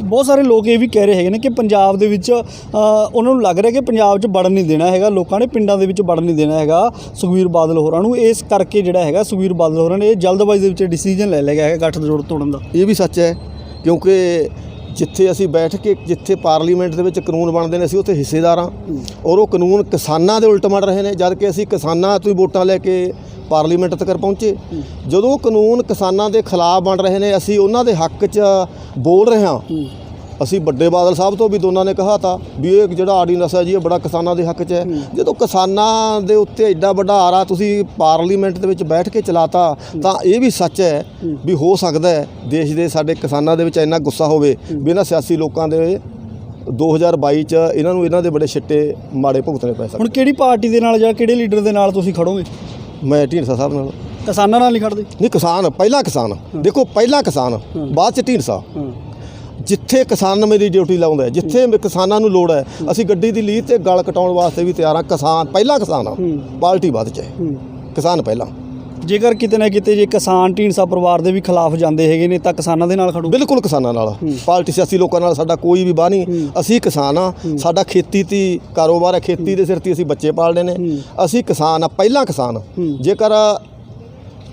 ਬਹੁਤ ਸਾਰੇ ਲੋਕ ਇਹ ਵੀ ਕਹਿ ਰਹੇ ਹੈਗੇ ਨੇ ਕਿ ਪੰਜਾਬ ਦੇ ਵਿੱਚ ਉਹਨਾਂ ਨੂੰ ਲੱਗ ਰਿਹਾ ਕਿ ਪੰਜਾਬ 'ਚ ਵੜਨ ਨਹੀਂ ਦੇਣਾ ਹੈਗਾ, ਲੋਕਾਂ ਨੇ ਪਿੰਡਾਂ ਦੇ ਵਿੱਚ ਵੜਨ ਨਹੀਂ ਦੇਣਾ ਹੈਗਾ ਸੁਖਬੀਰ ਬਾਦਲ ਹੋਰਾਂ ਨੂੰ। ਇਸ ਕਰਕੇ ਜਿਹੜਾ ਹੈਗਾ ਸੁਖਬੀਰ ਬਾਦਲ ਹੋਰਾਂ ਨੇ ਇਹ ਜਲਦਬਾਜ਼ੀ ਦੇ ਵਿੱਚ ਡਿਸੀਜਨ ਲੈ ਲਿਆ ਹੈਗਾ ਗੱਠਜੋੜ ਤੋੜਨ ਦਾ। ਇਹ ਵੀ ਸੱਚ ਹੈ, ਕਿਉਂਕਿ ਜਿੱਥੇ ਅਸੀਂ ਬੈਠ ਕੇ ਜਿੱਥੇ ਪਾਰਲੀਮੈਂਟ ਦੇ ਵਿੱਚ ਕਾਨੂੰਨ ਬਣਦੇ ਨੇ, ਅਸੀਂ ਉੱਥੇ ਹਿੱਸੇਦਾਰ ਹਾਂ, ਔਰ ਉਹ ਕਾਨੂੰਨ ਕਿਸਾਨਾਂ ਦੇ ਉਲਟ ਮੜ ਰਹੇ ਨੇ, ਜਦ ਕਿ ਅਸੀਂ ਕਿਸਾਨਾਂ ਤੋਂ ਹੀ ਵੋਟਾਂ ਲੈ ਕੇ ਪਾਰਲੀਮੈਂਟ ਤੱਕ ਪਹੁੰਚੇ। ਜਦੋਂ ਕਾਨੂੰਨ ਕਿਸਾਨਾਂ ਦੇ ਖਿਲਾਫ ਬਣ ਰਹੇ ਨੇ, ਅਸੀਂ ਉਹਨਾਂ ਦੇ ਹੱਕ 'ਚ ਬੋਲ ਰਹੇ ਹਾਂ। ਅਸੀਂ ਵੱਡੇ ਬਾਦਲ ਸਾਹਿਬ ਤੋਂ ਵੀ ਦੋਨਾਂ ਨੇ ਕਿਹਾ ਤਾ ਵੀ ਇਹ ਜਿਹੜਾ ਆਰਡੀਨੈਂਸ ਹੈ ਜੀ, ਇਹ ਬੜਾ ਕਿਸਾਨਾਂ ਦੇ ਹੱਕ 'ਚ ਹੈ। ਜਦੋਂ ਕਿਸਾਨਾਂ ਦੇ ਉੱਤੇ ਐਡਾ ਵੱਡਾ ਆਰਾ ਤੁਸੀਂ ਪਾਰਲੀਮੈਂਟ ਦੇ ਵਿੱਚ ਬੈਠ ਕੇ ਚਲਾਤਾ, ਤਾਂ ਇਹ ਵੀ ਸੱਚ ਹੈ ਵੀ ਹੋ ਸਕਦਾ ਹੈ ਦੇਸ਼ ਦੇ ਸਾਡੇ ਕਿਸਾਨਾਂ ਦੇ ਵਿੱਚ ਇੰਨਾ ਗੁੱਸਾ ਹੋਵੇ ਵੀ ਇਹਨਾਂ ਸਿਆਸੀ ਲੋਕਾਂ ਦੇ 2022 'ਚ ਇਹਨਾਂ ਦੇ ਬੜੇ ਛਿੱਟੇ ਮਾੜੇ ਭੁਗਤਣੇ ਪੈ ਸਕਦੇ। ਹੁਣ ਕਿਹੜੀ ਪਾਰਟੀ ਦੇ ਨਾਲ ਜਾਂ ਕਿਹੜੇ ਲੀਡਰ ਦੇ ਨਾਲ ਤੁਸੀਂ ਖੜੋਗੇ? ਮੈਂ ਢੀਂਡਸਾ ਸਾਹਿਬ ਨਾਲ। ਕਿਸਾਨਾਂ ਨਾਲ ਨਹੀਂ ਖੜਦੇ? ਨਹੀਂ, ਕਿਸਾਨ ਪਹਿਲਾਂ ਕਿਸਾਨ ਦੇਖੋ, ਪਹਿਲਾਂ ਕਿਸਾਨ ਬਾਅਦ 'ਚ ਢੀਂਡਸਾ। ਜਿੱਥੇ ਕਿਸਾਨ ਮੇਰੀ ਡਿਊਟੀ ਲਾਉਂਦਾ ਹੈ, ਜਿੱਥੇ ਕਿਸਾਨਾਂ ਨੂੰ ਲੋੜ ਹੈ, ਅਸੀਂ ਗੱਡੀ ਦੀ ਲੀਹ ਤੇ ਗਲ ਕਟਾਉਣ ਵਾਸਤੇ ਵੀ ਤਿਆਰ ਹਾਂ। ਕਿਸਾਨ ਪਹਿਲਾਂ, ਕਿਸਾਨ ਆ, ਪਾਰਟੀ ਬਾਅਦ 'ਚ ਹੈ, ਕਿਸਾਨ ਪਹਿਲਾਂ। ਜੇਕਰ ਕਿਤੇ ਨਾ ਕਿਤੇ ਜੇ ਕਿਸਾਨ ਢੀਂਡਸਾ ਪਰਿਵਾਰ ਦੇ ਵੀ ਖਿਲਾਫ ਜਾਂਦੇ ਹੈਗੇ ਨੇ ਤਾਂ ਕਿਸਾਨਾਂ ਦੇ ਨਾਲ ਖੜੋ। ਬਿਲਕੁਲ ਕਿਸਾਨਾਂ ਨਾਲ, ਪਾਰਟੀ ਸਿਆਸੀ ਲੋਕਾਂ ਨਾਲ ਸਾਡਾ ਕੋਈ ਵੀ ਬਾਹ ਨਹੀਂ। ਅਸੀਂ ਕਿਸਾਨ ਆ, ਸਾਡਾ ਖੇਤੀ ਤੇ ਕਾਰੋਬਾਰ ਹੈ, ਖੇਤੀ ਦੇ ਸਿਰ ਤੇ ਅਸੀਂ ਬੱਚੇ ਪਾਲਦੇ ਨੇ। ਅਸੀਂ ਕਿਸਾਨ ਆ, ਪਹਿਲਾਂ ਕਿਸਾਨ। ਜੇਕਰ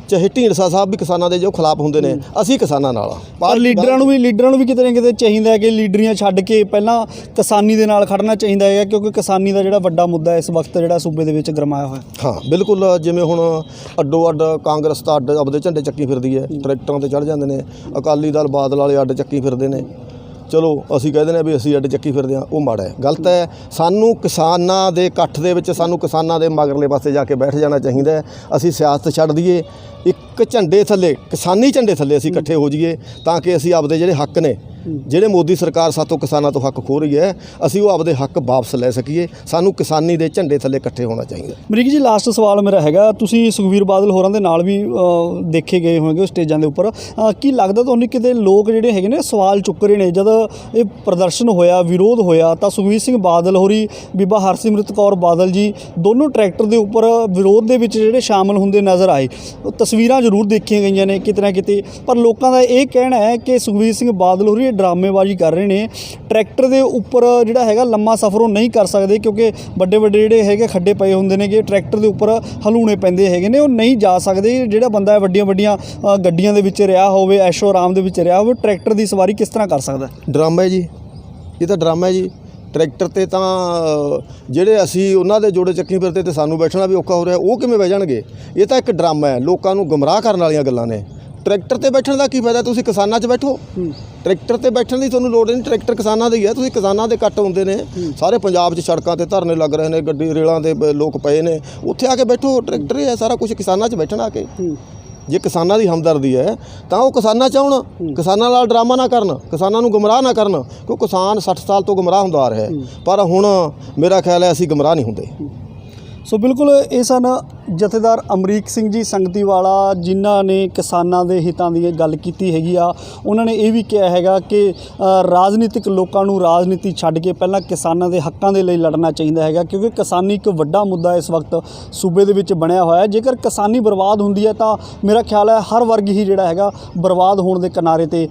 ਚਾਹੇ ਢੀਂਡਸਾ ਸਾਹਿਬ ਵੀ ਕਿਸਾਨਾਂ ਦੇ ਜੋ ਖਿਲਾਫ ਹੁੰਦੇ ਨੇ, ਅਸੀਂ ਕਿਸਾਨਾਂ ਨਾਲ ਆ। ਪਰ ਲੀਡਰਾਂ ਨੂੰ ਵੀ ਕਿਤੇ ਨਾ ਕਿਤੇ ਚਾਹੀਦਾ ਹੈ ਕਿ ਲੀਡਰੀਆਂ ਛੱਡ ਕੇ ਪਹਿਲਾਂ ਕਿਸਾਨੀ ਦੇ ਨਾਲ ਖੜਨਾ ਚਾਹੀਦਾ ਹੈ, ਕਿਉਂਕਿ ਕਿਸਾਨੀ ਦਾ ਜਿਹੜਾ ਵੱਡਾ ਮੁੱਦਾ ਇਸ ਵਕਤ ਜਿਹੜਾ ਸੂਬੇ ਦੇ ਵਿੱਚ ਗਰਮਾਇਆ ਹੋਇਆ। ਹਾਂ ਬਿਲਕੁਲ, ਜਿਵੇਂ ਹੁਣ ਅੱਡੋ ਅੱਡ ਕਾਂਗਰਸ ਤਾਂ ਅੱਡ ਆਪਦੇ ਝੰਡੇ ਚੱਕੀ ਫਿਰਦੀ ਹੈ, ਟਰੈਕਟਰਾਂ ਤੇ ਚੜ੍ਹ ਜਾਂਦੇ ਨੇ। ਅਕਾਲੀ ਦਲ ਬਾਦਲ ਵਾਲੇ ਅੱਡ ਚੱਕੀ ਫਿਰਦੇ ਨੇ। ਚਲੋ ਅਸੀਂ ਕਹਿੰਦੇ ਨੇ ਵੀ ਅਸੀਂ ਅੱਡ ਚੱਕੀ ਫਿਰਦੇ ਹਾਂ, ਉਹ ਮਾੜਾ ਹੈ, ਗਲਤ ਹੈ। ਸਾਨੂੰ ਕਿਸਾਨਾਂ ਦੇ ਇਕੱਠ ਦੇ ਵਿੱਚ, ਸਾਨੂੰ ਕਿਸਾਨਾਂ ਦੇ ਮਗਰਲੇ ਪਾਸੇ ਜਾ ਕੇ ਬੈਠ ਜਾਣਾ ਚਾਹੀਦਾ ਹੈ। ਅਸੀਂ ਸਿਆਸਤ ਛੱਡ ਦਈਏ, ਇੱਕ ਝੰਡੇ ਥੱਲੇ, ਕਿਸਾਨੀ ਝੰਡੇ ਥੱਲੇ ਅਸੀਂ ਇਕੱਠੇ ਹੋ ਜਾਈਏ, ਤਾਂ ਕਿ ਅਸੀਂ ਆਪਦੇ ਜਿਹੜੇ ਹੱਕ ਨੇ, ਜਿਹੜੇ ਮੋਦੀ ਸਰਕਾਰ ਸਾਤੋਂ ਕਿਸਾਨਾਂ ਤੋਂ ਹੱਕ ਖੋਹ ਰਹੀ ਹੈ, ਅਸੀਂ ਉਹ ਆਪਦੇ ਹੱਕ ਵਾਪਸ ਲੈ ਸਕੀਏ। ਸਾਨੂੰ ਕਿਸਾਨੀ ਦੇ ਝੰਡੇ ਥੱਲੇ ਇਕੱਠੇ ਹੋਣਾ ਚਾਹੀਦਾ। ਅਮਰੀਕ ਜੀ, ਲਾਸਟ ਸਵਾਲ ਮੇਰਾ ਹੈਗਾ, ਤੁਸੀਂ ਸੁਖਬੀਰ ਬਾਦਲ ਹੋਰਾਂ ਦੇ ਨਾਲ ਵੀ ਦੇਖੇ ਗਏ ਹੋਣਗੇ ਸਟੇਜਾਂ ਦੇ ਉੱਪਰ, ਕੀ ਲੱਗਦਾ ਤੁਹਾਨੂੰ ਕਿਤੇ ਲੋਕ ਜਿਹੜੇ ਹੈਗੇ ਨੇ ਸਵਾਲ ਚੁੱਕ ਰਹੇ ਨੇ? ਜਦ ਇਹ ਪ੍ਰਦਰਸ਼ਨ ਹੋਇਆ, ਵਿਰੋਧ ਹੋਇਆ, ਤਾਂ ਸੁਖਬੀਰ ਸਿੰਘ ਬਾਦਲ ਹੋਰੀ, ਬੀਬਾ ਹਰਸਿਮਰਤ ਕੌਰ ਬਾਦਲ ਜੀ ਦੋਨੋਂ ਟਰੈਕਟਰ ਦੇ ਉੱਪਰ ਵਿਰੋਧ ਦੇ ਵਿੱਚ ਜਿਹੜੇ ਸ਼ਾਮਲ ਹੁੰਦੇ ਨਜ਼ਰ ਆਏ। ਤਸਵੀਰਾਂ ਜ਼ਰੂਰ ਦੇਖੀਆਂ ਗਈਆਂ ਨੇ ਕਿਤੇ ਨਾ ਕਿਤੇ, ਪਰ ਲੋਕਾਂ ਦਾ ਇਹ ਕਹਿਣਾ ਹੈ ਕਿ ਸੁਖਬੀਰ ਸਿੰਘ ਬਾਦਲ ਹੋਰੀ ਡਰਾਮੇਬਾਜ਼ੀ ਕਰ ਰਹੇ ਨੇ। ਟਰੈਕਟਰ ਦੇ ਉੱਪਰ ਜਿਹੜਾ ਹੈਗਾ ਲੰਮਾ ਸਫ਼ਰ ਉਹ ਨਹੀਂ ਕਰ ਸਕਦੇ, ਕਿਉਂਕਿ ਵੱਡੇ ਵੱਡੇ ਜਿਹੜੇ ਹੈਗੇ ਖੱਡੇ ਪਏ ਹੁੰਦੇ ਨੇ, ਕਿ ਟਰੈਕਟਰ ਦੇ ਉੱਪਰ ਹਲੂਣੇ ਪੈਂਦੇ ਹੈਗੇ ਨੇ, ਉਹ ਨਹੀਂ ਜਾ ਸਕਦੇ। ਜਿਹੜਾ ਬੰਦਾ ਵੱਡੀਆਂ ਵੱਡੀਆਂ ਗੱਡੀਆਂ ਦੇ ਵਿੱਚ ਰਿਹਾ ਹੋਵੇ, ਐਸ਼ੋ ਆਰਾਮ ਦੇ ਵਿੱਚ ਰਿਹਾ ਹੋਵੇ, ਟਰੈਕਟਰ ਦੀ ਸਵਾਰੀ ਕਿਸ ਤਰ੍ਹਾਂ ਕਰ ਸਕਦਾ? ਡਰਾਮਾ ਹੈ ਜੀ, ਇਹ ਤਾਂ ਡਰਾਮਾ ਹੈ ਜੀ। ਟਰੈਕਟਰ ਤੇ ਤਾਂ ਜਿਹੜੇ ਅਸੀਂ ਉਹਨਾਂ ਦੇ ਜੋੜੇ ਚੱਕੀ ਫਿਰਦੇ ਤੇ ਸਾਨੂੰ ਬੈਠਣਾ ਵੀ ਔਖਾ ਹੋ ਰਿਹਾ, ਉਹ ਕਿਵੇਂ ਬਹਿ ਜਾਣਗੇ? ਇਹ ਤਾਂ ਇੱਕ ਡਰਾਮਾ ਹੈ, ਲੋਕਾਂ ਨੂੰ ਗੁੰਮਰਾਹ ਕਰਨ ਵਾਲੀਆਂ ਗੱਲਾਂ ਨੇ। ਟਰੈਕਟਰ ਤੇ ਬੈਠਣ ਦਾ ਕੀ ਫਾਇਦਾ? ਤੁਸੀਂ ਕਿਸਾਨਾਂ 'ਚ ਬੈਠੋ। ਟਰੈਕਟਰ ਤੇ ਬੈਠਣ ਦੀ ਤੁਹਾਨੂੰ ਲੋੜ ਨਹੀਂ, ਟਰੈਕਟਰ ਕਿਸਾਨਾਂ ਦਾ ਹੀ ਹੈ। ਤੁਸੀਂ ਕਿਸਾਨਾਂ ਦੇ ਕੱਟ ਹੁੰਦੇ ਨੇ ਸਾਰੇ ਪੰਜਾਬ 'ਚ, ਸੜਕਾਂ ਤੇ ਧਰਨੇ ਲੱਗ ਰਹੇ ਨੇ, ਗੱਡੀ ਰੇਲਾਂ ਦੇ ਲੋਕ ਪਏ ਨੇ, ਉੱਥੇ ਆ ਕੇ ਬੈਠੋ। ਟਰੈਕਟਰ ਹੀ ਹੈ ਸਾਰਾ ਕੁਝ, ਕਿਸਾਨਾਂ 'ਚ ਬੈਠਣਾ ਆ ਕੇ। ਜੇ ਕਿਸਾਨਾਂ ਦੀ ਹਮਦਰਦੀ ਹੈ ਤਾਂ ਉਹ ਕਿਸਾਨਾਂ 'ਚ ਆਉਣ, ਕਿਸਾਨਾਂ ਨਾਲ ਡਰਾਮਾ ਨਾ ਕਰਨ, ਕਿਸਾਨਾਂ ਨੂੰ ਗੁੰਮਰਾਹ ਨਾ ਕਰਨ, ਕਿਉਂਕਿ ਕਿਸਾਨ 60 ਸਾਲ ਤੋਂ ਗੁੰਮਰਾਹ ਹੁੰਦਾ ਆ ਰਿਹਾ ਹੈ। ਪਰ ਹੁਣ ਮੇਰਾ ਖਿਆਲ ਹੈ ਅਸੀਂ ਗੁੰਮਰਾਹ ਨਹੀਂ ਹੁੰਦੇ। ਸੋ ਬਿਲਕੁਲ ਇਹ ਸਨ ਜਥੇਦਾਰ ਅਮਰੀਕ ਸਿੰਘ ਜੀ ਸੰਗਤੀਵਾਲਾ, ਜਿਨ੍ਹਾਂ ਨੇ ਕਿਸਾਨਾਂ ਦੇ ਹਿੱਤਾਂ ਦੀ ਗੱਲ ਕੀਤੀ ਹੈਗੀ ਆ। ਉਹਨਾਂ ਨੇ ਇਹ ਵੀ ਕਿਹਾ ਹੈਗਾ ਕਿ ਰਾਜਨੀਤਿਕ ਲੋਕਾਂ ਨੂੰ ਰਾਜਨੀਤੀ ਛੱਡ ਕੇ ਪਹਿਲਾਂ ਕਿਸਾਨਾਂ ਦੇ ਹੱਕਾਂ ਦੇ ਲਈ ਲੜਨਾ ਚਾਹੀਦਾ ਹੈਗਾ, ਕਿਉਂਕਿ ਕਿਸਾਨੀ ਇੱਕ ਵੱਡਾ ਮੁੱਦਾ ਇਸ ਵਕਤ ਸੂਬੇ ਦੇ ਵਿੱਚ ਬਣਿਆ ਹੋਇਆ ਹੈ। ਜੇਕਰ ਕਿਸਾਨੀ ਬਰਬਾਦ ਹੁੰਦੀ ਹੈ ਤਾਂ ਮੇਰਾ ਖਿਆਲ ਹੈ ਹਰ ਵਰਗ ਹੀ ਜਿਹੜਾ ਹੈਗਾ ਬਰਬਾਦ ਹੋਣ ਦੇ ਕਿਨਾਰੇ 'ਤੇ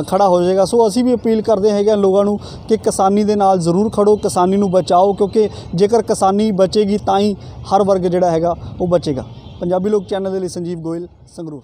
ਖੜਾ ਹੋ ਜਾਏਗਾ। ਸੋ ਅਸੀਂ ਵੀ ਅਪੀਲ ਕਰਦੇ ਹੈਗੇ ਲੋਕਾਂ ਨੂੰ ਕਿ ਕਿਸਾਨੀ ਦੇ ਨਾਲ ਜ਼ਰੂਰ ਖੜੋ, ਕਿਸਾਨੀ ਨੂੰ ਬਚਾਓ, ਕਿਉਂਕਿ ਜੇਕਰ ਕਿਸਾਨੀ ਬਚੇਗੀ ਤਾਂ ਹੀ ਹਰ ਵਰਗ ਜਿਹੜਾ ਹੈਗਾ ਉਹ ਬਚੇਗਾ। ਪੰਜਾਬੀ ਲੋਕ ਚੈਨਲ ਦੇ ਲਈ ਸੰਜੀਵ ਗੋਇਲ, ਸੰਗਰੂਰ।